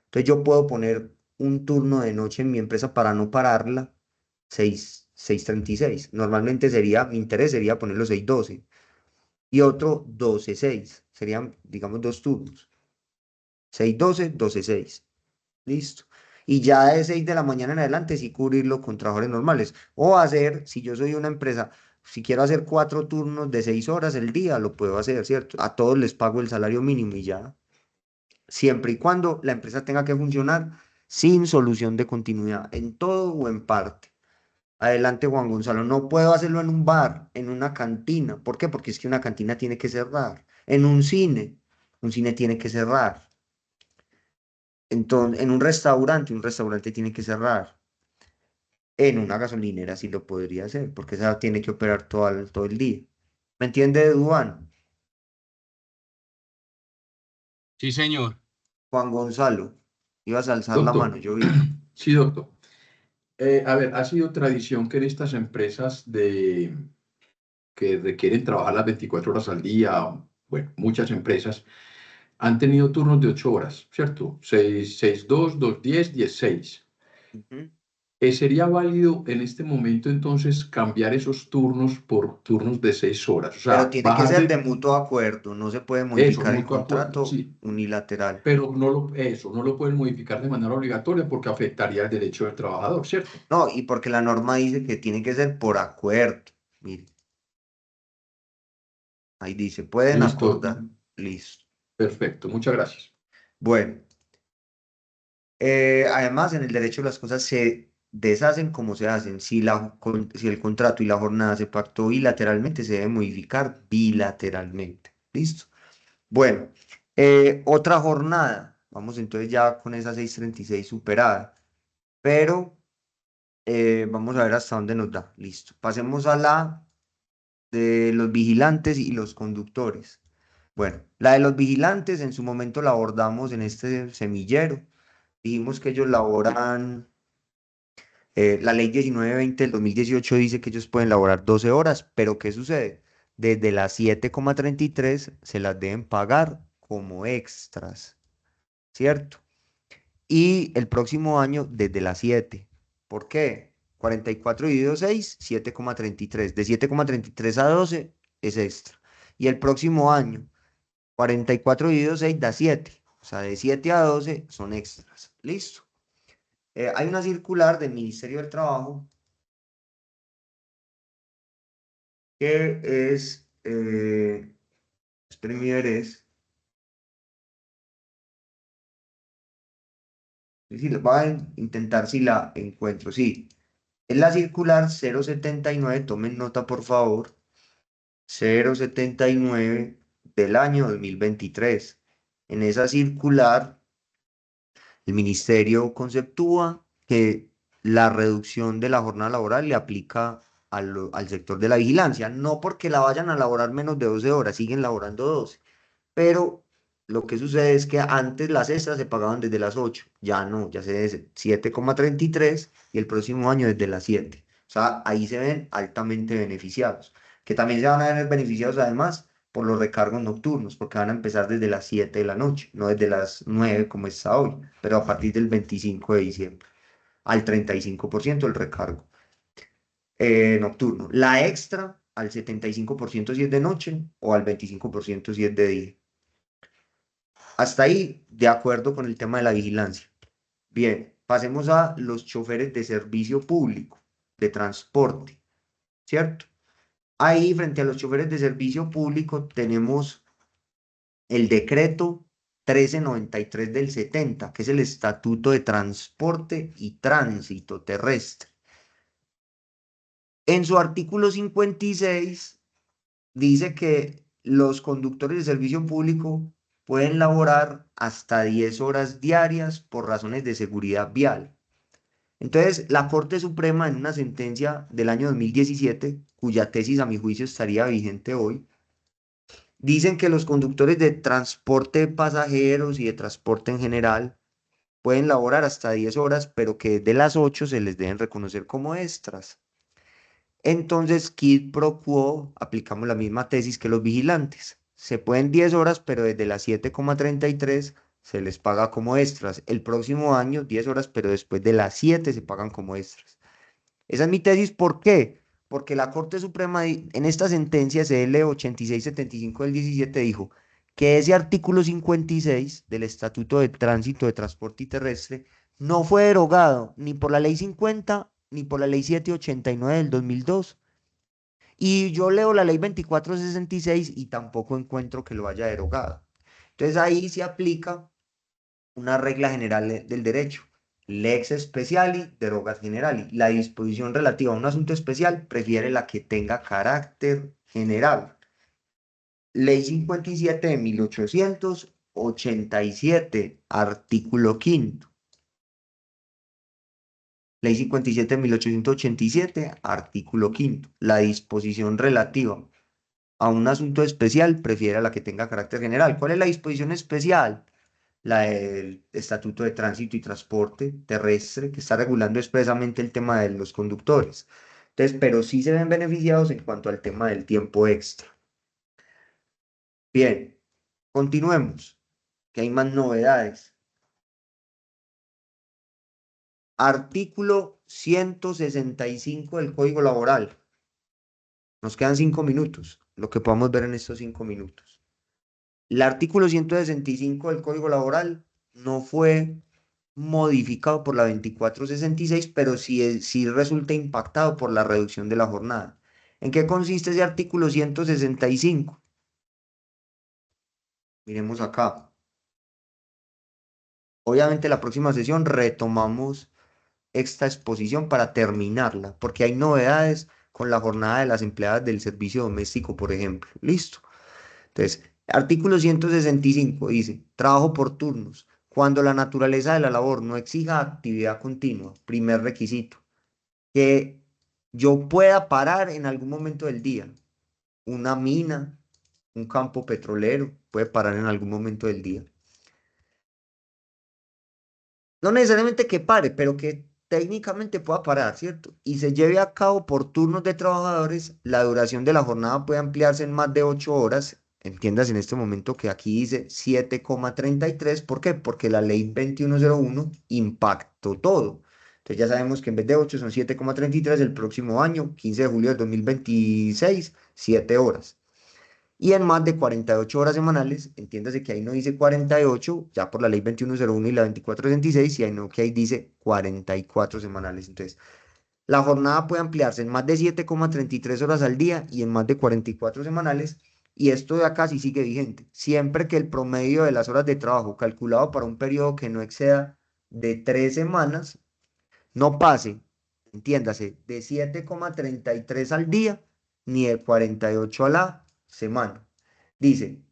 Entonces yo puedo poner un turno de noche en mi empresa para no pararla, 6:36. Normalmente sería, mi interés sería ponerlo 6:12 y otro 12:06. Serían, digamos, dos turnos. 6:12, 12:06. Listo. Y ya de 6 de la mañana en adelante sí cubrirlo con trabajadores normales. O hacer, si yo soy una empresa, si quiero hacer 4 turnos de 6 horas el día, lo puedo hacer, ¿cierto? A todos les pago el salario mínimo y ya. Siempre y cuando la empresa tenga que funcionar sin solución de continuidad, en todo o en parte. Adelante, Juan Gonzalo. No puedo hacerlo en un bar, en una cantina. ¿Por qué? Porque es que una cantina tiene que cerrar. En un cine tiene que cerrar. Entonces, en un restaurante tiene que cerrar. En una gasolinera sí lo podría hacer, porque esa tiene que operar todo el día. ¿Me entiende, Duan? Sí, señor. Juan Gonzalo, ibas a alzar la Doctor, mano, yo vi. sí, doctor. A ver, ha sido tradición que en estas empresas que requieren trabajar las 24 horas al día, bueno, muchas empresas han tenido turnos de 8 horas, ¿cierto? 6, 6, 2, 2, 10, 10, 6. Ujú. ¿Sería válido en este momento entonces cambiar esos turnos por turnos de 6 horas? O Pero sea, tiene que bajar ser de de mutuo acuerdo, no se puede eso, modificar el mutuo acuerdo, contrato sí, unilateral. pero no lo pueden modificar de manera obligatoria porque afectaría el derecho del trabajador, ¿cierto? No, y porque la norma dice que tiene que ser por acuerdo. Mire, ahí dice, pueden Listo, acordar. Listo. perfecto, muchas gracias. Bueno, además en el derecho las cosas se deshacen como se hacen. Si el contrato y la jornada se pactó bilateralmente, se debe modificar bilateralmente. Listo. Bueno, otra jornada. Vamos entonces ya con esa 6:36 superada. Pero vamos a ver hasta dónde nos da. Listo. Pasemos a la de los vigilantes y los conductores. Bueno, la de los vigilantes en su momento la abordamos en este semillero. Dijimos que ellos laboran, la ley 1920 del 2018 dice que ellos pueden laborar 12 horas, pero ¿qué sucede? Desde las 7:33 se las deben pagar como extras, ¿cierto? Y el próximo año desde las 7. ¿Por qué? 44 dividido 6, 7,33. De 7,33 a 12 es extra. Y el próximo año, 44 dividido 6 da 7. O sea, de 7 a 12 son extras. Listo. Hay una circular del Ministerio del Trabajo que es, espérenme ver, voy a intentar si la encuentro. Sí, es la circular 079, tomen nota por favor, 079 del año 2023. En esa circular, el ministerio conceptúa que la reducción de la jornada laboral le aplica al sector de la vigilancia, no porque la vayan a laborar menos de 12 horas, siguen laborando 12, pero lo que sucede es que antes las extras se pagaban desde las 8, ya no, ya se desde 7,33 y el próximo año desde las 7. O sea, ahí se ven altamente beneficiados, que también se van a ver beneficiados además por los recargos nocturnos, porque van a empezar desde las 7 de la noche, no desde las 9 como está hoy, pero a partir del 25 de diciembre, al 35% el recargo. Nocturno. La extra al 75% si es de noche o al 25% si es de día. Hasta ahí, de acuerdo con el tema de la vigilancia. Bien, pasemos a los choferes de servicio público, de transporte, ¿cierto? Ahí, frente a los choferes de servicio público, tenemos el decreto 1393 del 70, que es el Estatuto de Transporte y Tránsito Terrestre. En su artículo 56 dice que los conductores de servicio público pueden laborar hasta 10 horas diarias por razones de seguridad vial. Entonces, la Corte Suprema, en una sentencia del año 2017, cuya tesis a mi juicio estaría vigente hoy, dicen que los conductores de transporte de pasajeros y de transporte en general pueden laborar hasta 10 horas, pero que de las 8 se les deben reconocer como extras. Entonces, quid pro quo, aplicamos la misma tesis que los vigilantes. Se pueden 10 horas, pero desde las 7,33 se les paga como extras. El próximo año, 10 horas, pero después de las 7 se pagan como extras. Esa es mi tesis. ¿Por qué? Porque la Corte Suprema en esta sentencia CL 8675 del 17 dijo que ese artículo 56 del Estatuto de Tránsito de Transporte y Terrestre no fue derogado ni por la Ley 50 ni por la Ley 789 del 2002. Y yo leo la Ley 2466 y tampoco encuentro que lo haya derogado. Entonces ahí se aplica una regla general del derecho. Lex speciali, derogat generali. La disposición relativa a un asunto especial prefiere la que tenga carácter general. Ley 57 de 1887, artículo 5º. Ley 57 de 1887, artículo 5º. La disposición relativa a un asunto especial prefiere la que tenga carácter general. ¿Cuál es la disposición especial? La del Estatuto de Tránsito y Transporte Terrestre, que está regulando expresamente el tema de los conductores. Entonces, pero sí se ven beneficiados en cuanto al tema del tiempo extra. Bien, continuemos, que hay más novedades. Artículo 165 del Código Laboral. Nos quedan 5 minutos, lo que podamos ver en estos 5 minutos. El artículo 165 del Código Laboral no fue modificado por la 2466, pero sí resulta impactado por la reducción de la jornada. ¿En qué consiste ese artículo 165? Miremos acá. Obviamente la próxima sesión retomamos esta exposición para terminarla, porque hay novedades con la jornada de las empleadas del servicio doméstico, por ejemplo. ¿Listo? Entonces, artículo 165 dice, trabajo por turnos. Cuando la naturaleza de la labor no exija actividad continua, primer requisito, que yo pueda parar en algún momento del día. Una mina, un campo petrolero, puede parar en algún momento del día. No necesariamente que pare, pero que técnicamente pueda parar, ¿cierto? Y se lleve a cabo por turnos de trabajadores, la duración de la jornada puede ampliarse en más de 8 horas. Entiendas en este momento que aquí dice 7,33. ¿Por qué? Porque la ley 2101 impactó todo. Entonces ya sabemos que en vez de 8 son 7,33 el próximo año, 15 de julio del 2026, 7 horas. Y en más de 48 horas semanales, entiéndase que ahí no dice 48, ya por la ley 2101 y la 2466, sino que ahí dice 44 semanales. Entonces, la jornada puede ampliarse en más de 7,33 horas al día y en más de 44 semanales. Y esto de acá sí sigue vigente. Siempre que el promedio de las horas de trabajo calculado para un periodo que no exceda de 3 semanas no pase, entiéndase, de 7,33 al día ni de 48 a la semana. Dice,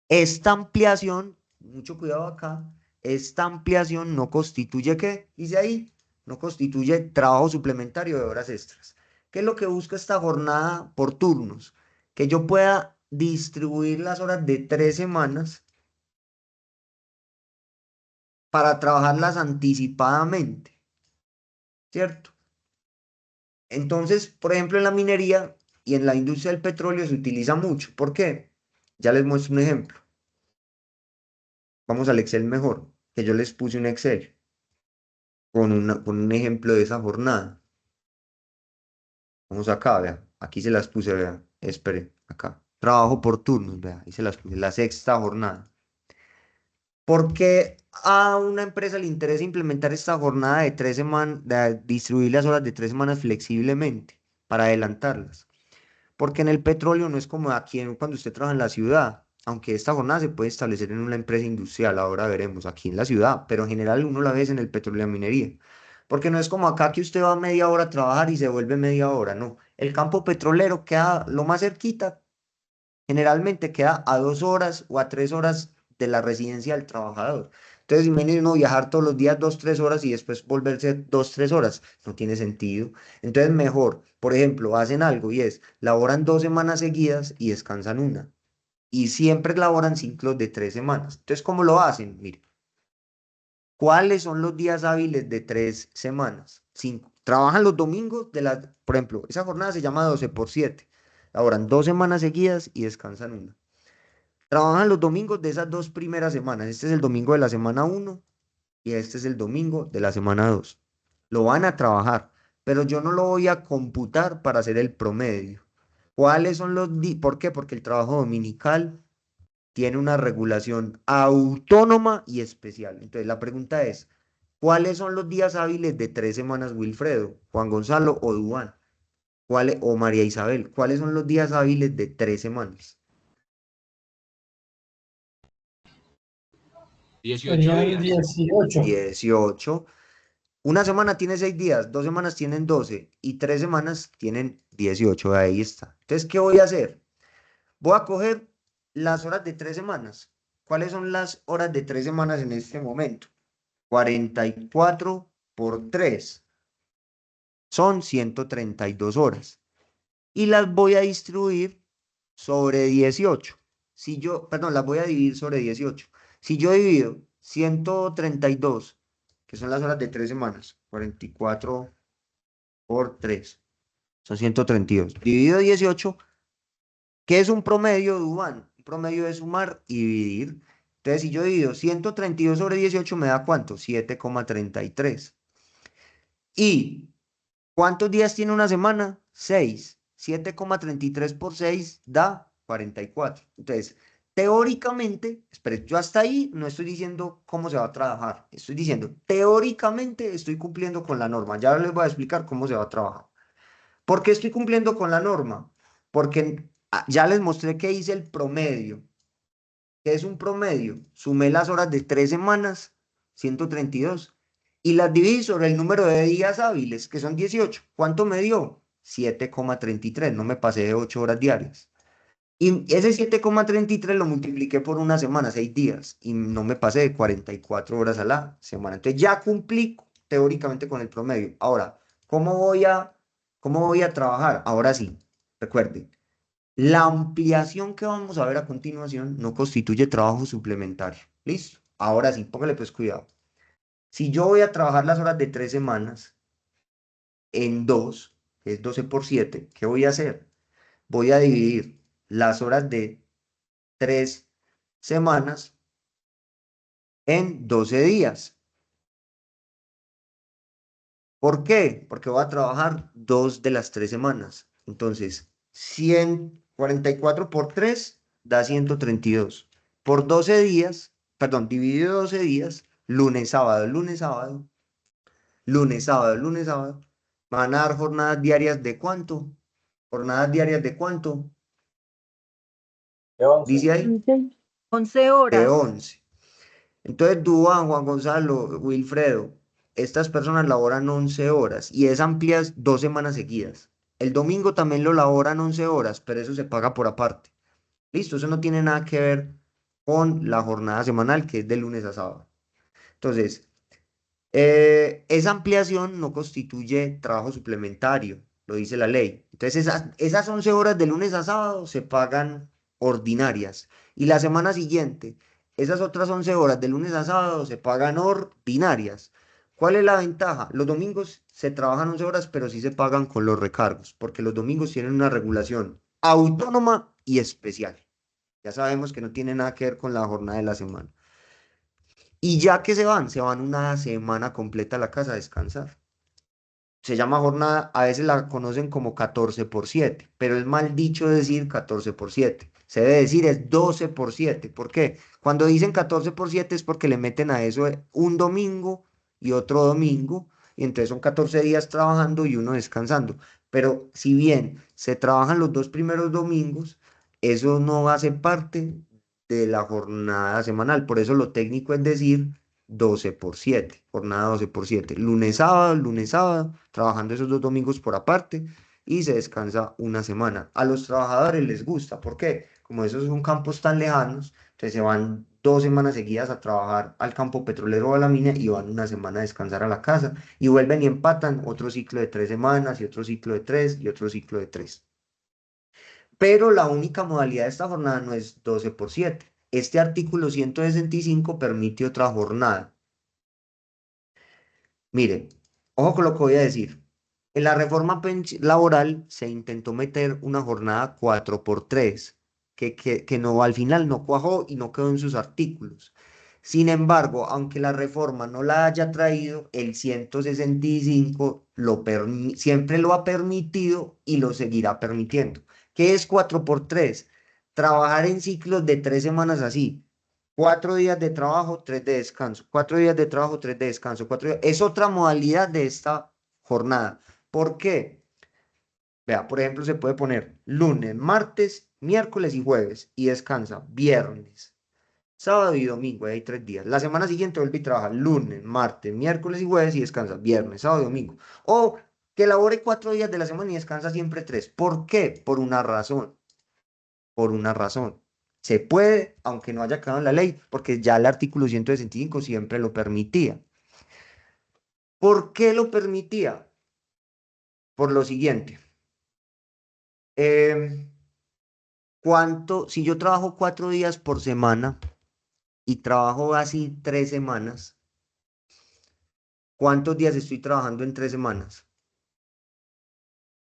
esta ampliación, mucho cuidado acá, esta ampliación no constituye, ¿qué? Dice ahí, no constituye trabajo suplementario de horas extras. ¿Qué es lo que busca esta jornada por turnos? Que yo pueda distribuir las horas de 3 semanas para trabajarlas anticipadamente, ¿cierto? Entonces, por ejemplo, en la minería y en la industria del petróleo se utiliza mucho. ¿Por qué? Ya les muestro un ejemplo. Vamos al Excel mejor, que yo les puse un Excel con un ejemplo de esa jornada. Vamos acá, vea. Aquí se las puse, vea. Espere, acá. Trabajo por turnos, vea. Ahí se las puse. La sexta jornada. ¿Por qué a una empresa le interesa implementar esta jornada de 3 semanas, de distribuir las horas de 3 semanas flexiblemente para adelantarlas? Porque en el petróleo no es como aquí cuando usted trabaja en la ciudad, aunque esta jornada se puede establecer en una empresa industrial, ahora veremos aquí en la ciudad, pero en general uno la ve en el petróleo y la minería. Porque no es como acá que usted va media hora a trabajar y se vuelve media hora, no. El campo petrolero queda lo más cerquita, generalmente queda a 2 horas o a 3 horas de la residencia del trabajador. Entonces, imagínese uno viajar todos los días 2, 3 horas y después volverse 2, 3 horas. No tiene sentido. Entonces, mejor, por ejemplo, hacen algo y es, laboran 2 semanas seguidas y descansan una. Y siempre laboran ciclos de 3 semanas. Entonces, ¿cómo lo hacen? Mire, ¿cuáles son los días hábiles de 3 semanas? 5. Trabajan los domingos por ejemplo, esa jornada se llama 12 por 7. Laboran 2 semanas seguidas y descansan una. Trabajan los domingos de esas 2 primeras semanas. Este es el domingo de la semana 1 y este es el domingo de la semana 2. Lo van a trabajar, pero yo no lo voy a computar para hacer el promedio. ¿Cuáles son los días? ¿Por qué? Porque el trabajo dominical tiene una regulación autónoma y especial. Entonces, la pregunta es, ¿cuáles son los días hábiles de 3 semanas, Wilfredo, Juan Gonzalo o Duván? O María Isabel? ¿Cuáles son los días hábiles de 3 semanas? 18 Serían días. 18. 18. Una semana tiene 6 días, 2 semanas tienen 12 y 3 semanas tienen 18. Ahí está. Entonces, ¿qué voy a hacer? Voy a coger las horas de 3 semanas. ¿Cuáles son las horas de 3 semanas en este momento? 44 por 3 son 132 horas. Y las voy a distribuir sobre 18. Si yo, perdón, las voy a dividir sobre 18. Si yo divido 132, que son las horas de 3 semanas, 44 por 3, son 132. Dividido 18, ¿qué es un promedio, Duván? Un promedio es sumar y dividir. Entonces, si yo divido 132 sobre 18, ¿me da cuánto? 7,33. ¿Y cuántos días tiene una semana? 6. 7,33 por 6 da 44. Entonces, teóricamente, espere, yo hasta ahí no estoy diciendo cómo se va a trabajar. Estoy diciendo, teóricamente estoy cumpliendo con la norma. Ya les voy a explicar cómo se va a trabajar. ¿Por qué estoy cumpliendo con la norma? Porque ya les mostré que hice el promedio. ¿Qué es un promedio? Sumé las horas de 3 semanas, 132, y las dividí sobre el número de días hábiles, que son 18. ¿Cuánto me dio? 7,33. No me pasé de 8 horas diarias. Y ese 7,33 lo multipliqué por una semana, 6 días, y no me pasé de 44 horas a la semana. Entonces ya cumplí teóricamente con el promedio. Ahora, ¿cómo voy a trabajar? Ahora sí, recuerden, la ampliación que vamos a ver a continuación no constituye trabajo suplementario. ¿Listo? Ahora sí, póngale pues cuidado. Si yo voy a trabajar las horas de 3 semanas en 2, que es 12 por 7, ¿qué voy a hacer? Voy a dividir las horas de 3 semanas en 12 días. ¿Por qué? Porque voy a trabajar 2 de las 3 semanas. Entonces, 144 por 3 da 132. Por 12 días, perdón, dividido 12 días, lunes, sábado, lunes, sábado, lunes, sábado, lunes, sábado, van a dar jornadas diarias de cuánto? Jornadas diarias de cuánto? De 11. Dice ahí, 11 de horas. 11. Entonces, Duván, Juan Gonzalo, Wilfredo, estas personas laboran 11 horas y es amplias 2 semanas seguidas. El domingo también lo laboran 11 horas, pero eso se paga por aparte. Listo, eso no tiene nada que ver con la jornada semanal que es de lunes a sábado. Entonces, esa ampliación no constituye trabajo suplementario, lo dice la ley. Entonces, esas 11 horas de lunes a sábado se pagan ordinarias. Y la semana siguiente, esas otras 11 horas de lunes a sábado se pagan ordinarias. ¿Cuál es la ventaja? Los domingos se trabajan 11 horas, pero sí se pagan con los recargos, porque los domingos tienen una regulación autónoma y especial. Ya sabemos que no tiene nada que ver con la jornada de la semana. Y ya que se van una semana completa a la casa a descansar. se llama jornada, a veces la conocen como 14x7, pero es mal dicho decir 14x7. Se debe decir es 12x7. ¿Por qué? Cuando dicen 14x7 es porque le meten a eso un domingo y otro domingo, y entonces son 14 días trabajando y uno descansando. Pero si bien se trabajan los 2 primeros domingos, eso no hace parte de la jornada semanal. Por eso lo técnico es decir 12x7, jornada 12x7, lunes, sábado, trabajando esos 2 domingos por aparte y se descansa una semana. A los trabajadores les gusta, ¿por qué? Como esos son campos tan lejanos, entonces se van 2 semanas seguidas a trabajar al campo petrolero o a la mina y van una semana a descansar a la casa y vuelven y empatan otro ciclo de 3 semanas y otro ciclo de 3 y otro ciclo de 3. Pero la única modalidad de esta jornada no es 12x7. Este artículo 165 permite otra jornada. Mire, ojo con lo que voy a decir. En la reforma laboral se intentó meter una jornada 4x3, que no, al final no cuajó y no quedó en sus artículos. Sin embargo, aunque la reforma no la haya traído, el 165 siempre lo ha permitido y lo seguirá permitiendo. ¿Qué es 4x3? Trabajar en ciclos de 3 semanas así. 4 días de trabajo, 3 de descanso. 4 días de trabajo, 3 de descanso. Es otra modalidad de esta jornada. ¿Por qué? Vea, por ejemplo, se puede poner lunes, martes, miércoles y jueves y descansa viernes, sábado y domingo. Hay 3 días. La semana siguiente vuelve y trabaja lunes, martes, miércoles y jueves y descansa viernes, sábado y domingo. O que labore 4 días de la semana y descansa siempre 3. ¿Por qué? Por una razón. Por una razón. Se puede, aunque no haya quedado en la ley, porque ya el artículo 165 siempre lo permitía. ¿Por qué lo permitía? Por lo siguiente. Si yo trabajo 4 días por semana y trabajo así 3 semanas, ¿cuántos días estoy trabajando en 3 semanas?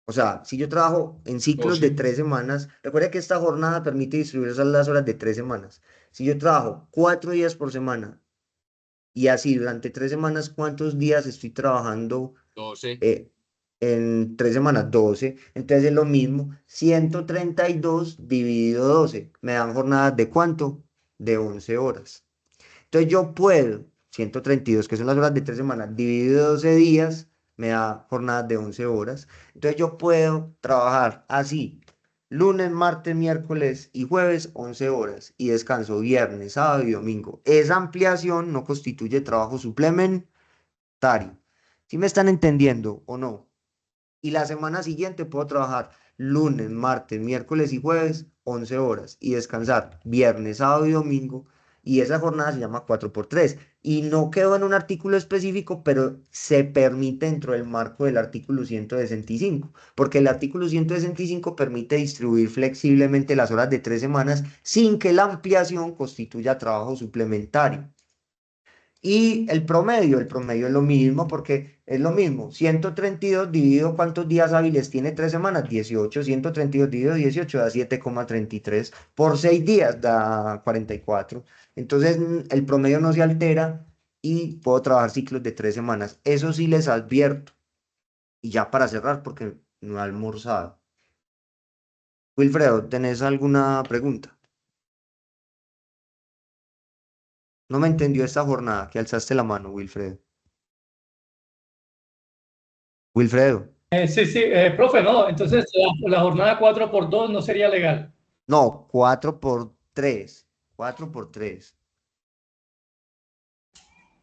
O sea, si yo trabajo en ciclos de 12. 3 semanas, recuerda que esta jornada permite distribuir las horas de 3 semanas. Si yo trabajo 4 días por semana y así durante 3 semanas, ¿cuántos días estoy trabajando 12. en 3 semanas? 12. Entonces es lo mismo. 132 dividido 12. Me dan jornadas de ¿cuánto? De 11 horas. Entonces yo puedo, 132, que son las horas de 3 semanas, dividido 12 días, me da jornadas de 11 horas. Entonces yo puedo trabajar así, lunes, martes, miércoles y jueves, 11 horas, y descanso viernes, sábado y domingo. Esa ampliación no constituye trabajo suplementario. ¿Sí me están entendiendo o no? Y la semana siguiente puedo trabajar lunes, martes, miércoles y jueves, 11 horas, y descansar viernes, sábado y domingo. Y esa jornada se llama 4x3. Y no quedó en un artículo específico, pero se permite dentro del marco del artículo 165, porque el artículo 165 permite distribuir flexiblemente las horas de 3 semanas sin que la ampliación constituya trabajo suplementario. Y el promedio es lo mismo porque es lo mismo. 132 dividido ¿cuántos días hábiles tiene 3 semanas? 18. 132 dividido 18 da 7,33. Por 6 días da 44. Entonces el promedio no se altera y puedo trabajar ciclos de 3 semanas. Eso sí les advierto. Y ya para cerrar porque no he almorzado. Wilfredo, ¿tenés alguna pregunta? No me entendió esta jornada que alzaste la mano, Wilfredo. Wilfredo. Sí, profe, no, entonces la jornada 4x2 no sería legal. No, 4x3. 4x3.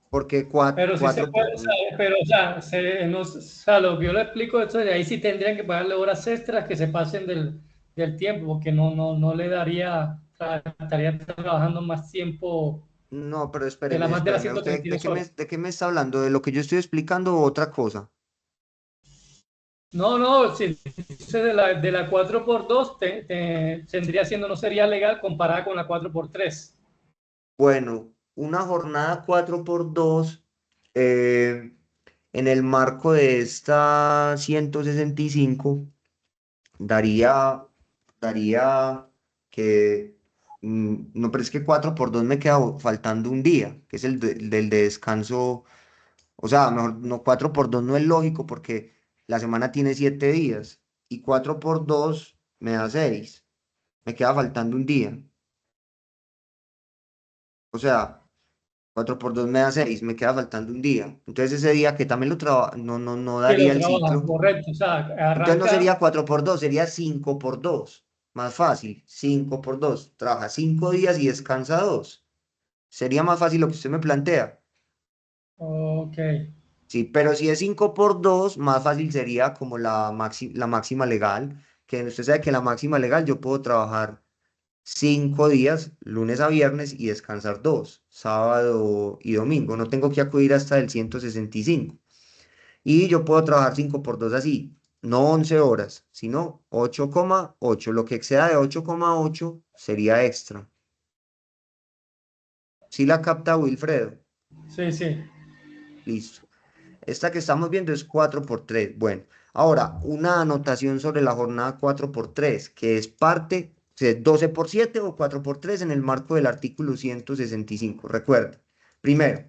Porque Pero sí se 4 puede, pero o sea, o sea, lo que yo le explico, entonces ahí sí tendrían que pagarle horas extras que se pasen del tiempo, porque no le daría, o sea, estaría trabajando más tiempo No, pero de espéreme, más de las espéreme. ¿Usted 132 horas. de qué me está hablando? ¿De lo que yo estoy explicando o otra cosa? No, si dice de la 4x2 tendría siendo, no sería legal comparada con la 4x3. Bueno, una jornada 4x2 en el marco de esta 165 daría que, no, pero es que 4x2 me queda faltando un día, que es el del de descanso. O sea, mejor, no, 4 por 2 no es lógico porque la semana tiene 7 días y 4 por 2 me da 6. Me queda faltando un día. O sea, 4 por 2 me da 6, me queda faltando un día. Entonces ese día que también lo trabaja, no Que lo daría el trabaja, ciclo. correcto. O sea, Entonces no arranca. sería 4 por 2, sería 5 por 2. Más fácil, 5 por 2. Trabaja 5 días y descansa 2. Sería más fácil lo que usted me plantea. Ok. Sí, pero si es 5 por 2, más fácil sería como la máxima legal, que usted sabe que la máxima legal yo puedo trabajar 5 días, lunes a viernes, y descansar 2, sábado y domingo. No tengo que acudir hasta el 165. Y yo puedo trabajar 5 por 2 así, no 11 horas, sino 8,8. Lo que exceda de 8,8 sería extra. ¿Sí la capta Wilfredo? Sí, sí. Listo. Esta que estamos viendo es 4 por 3. Bueno, ahora una anotación sobre la jornada 4 por 3, que es parte de 12 por 7 o 4 por 3 en el marco del artículo 165. Recuerda, primero,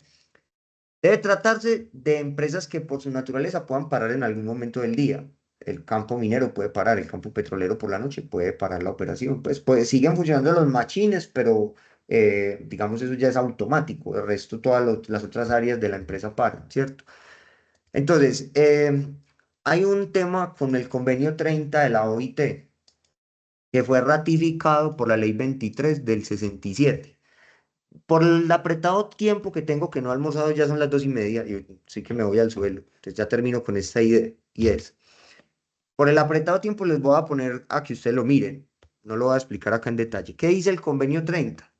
debe tratarse de empresas que por su naturaleza puedan parar en algún momento del día. El campo minero puede parar, el campo petrolero por la noche puede parar la operación. Pues siguen funcionando los machines, pero digamos eso ya es automático. El resto, todas las otras áreas de la empresa paran, ¿cierto? Entonces, hay un tema con el convenio 30 de la OIT, que fue ratificado por la ley 23 del 67. Por el apretado tiempo que tengo que no he almorzado, ya son las 2:30, y sí que me voy al suelo. Entonces ya termino con esta idea, y es, por el apretado tiempo les voy a poner a que ustedes lo miren, no lo voy a explicar acá en detalle. ¿Qué dice el convenio 30?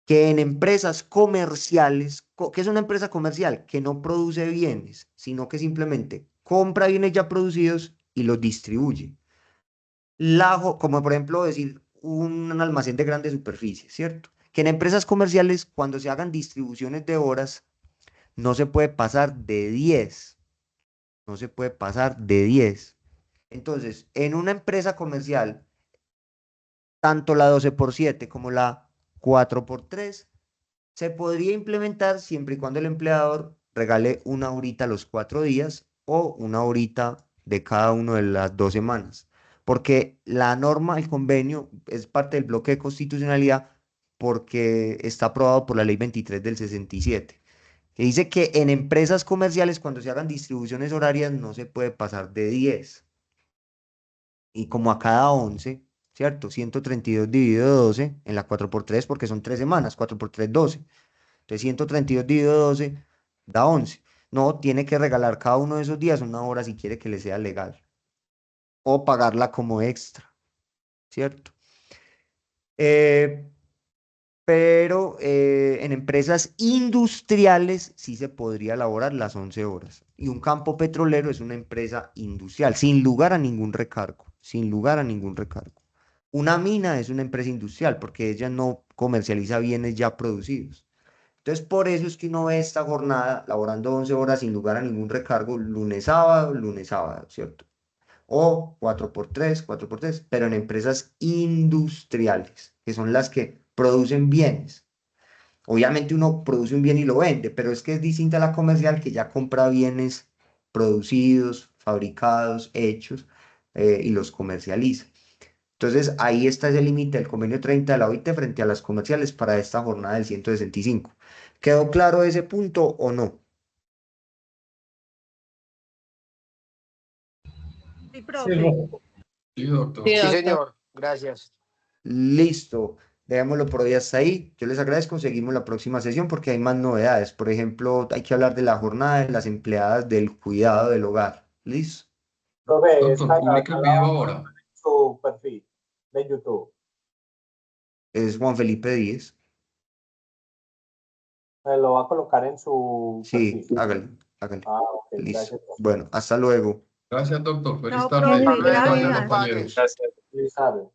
Que en empresas comerciales, ¿qué es una empresa comercial? Que no produce bienes, sino que simplemente compra bienes ya producidos y los distribuye. Como por ejemplo decir un almacén de grande superficie, ¿cierto? Que en empresas comerciales, cuando se hagan distribuciones de horas, no se puede pasar de 10. No se puede pasar de 10. Entonces, en una empresa comercial, tanto la 12 por 7 como la 4 por 3 se podría implementar siempre y cuando el empleador regale una horita los 4 días o una horita de cada una de las 2 semanas. Porque la norma, el convenio, es parte del bloque de constitucionalidad porque está aprobado por la ley 23 del 67, que dice que en empresas comerciales cuando se hagan distribuciones horarias no se puede pasar de 10. Y como a cada 11, ¿cierto? 132 dividido 12 en la 4 por 3 porque son 3 semanas, 4 por 3, 12. Entonces 132 dividido 12 da 11. No, tiene que regalar cada uno de esos días una hora si quiere que le sea legal. O pagarla como extra, ¿cierto? Eh, pero en empresas industriales sí se podría elaborar las 11 horas. Y un campo petrolero es una empresa industrial, sin lugar a ningún recargo, sin lugar a ningún recargo. Una mina es una empresa industrial porque ella no comercializa bienes ya producidos. Entonces, por eso es que uno ve esta jornada laborando 11 horas sin lugar a ningún recargo, lunes, sábado, ¿cierto? O 4 por 3, 4 por 3, pero en empresas industriales, que son las que producen bienes. Obviamente uno produce un bien y lo vende, pero es que es distinta a la comercial que ya compra bienes producidos, fabricados, hechos, y los comercializa. Entonces, ahí está ese límite del convenio 30 de la OIT frente a las comerciales para esta jornada del 165. ¿Quedó claro ese punto o no? Sí, Sí, profe. Sí, doctor. Sí, Sí, doctor. señor. Gracias. Listo. Dejémoslo por hoy hasta ahí. Yo les agradezco. Seguimos la próxima sesión porque hay más novedades. Por ejemplo, hay que hablar de la jornada de las empleadas del cuidado del hogar. ¿Listo? Profe, Doctor, esta publica el la video va a ahora. colocar en su perfil de YouTube. Es Juan Felipe Díez. Me lo va a colocar en su Sí, perfil. hágale, hágale. Ah, ok, Listo. gracias, profe. Bueno, hasta luego. Gracias, doctor. Feliz Chao, tarde. profe. Feliz Feliz tarde, tarde. Gracias. compañeros. Feliz tarde.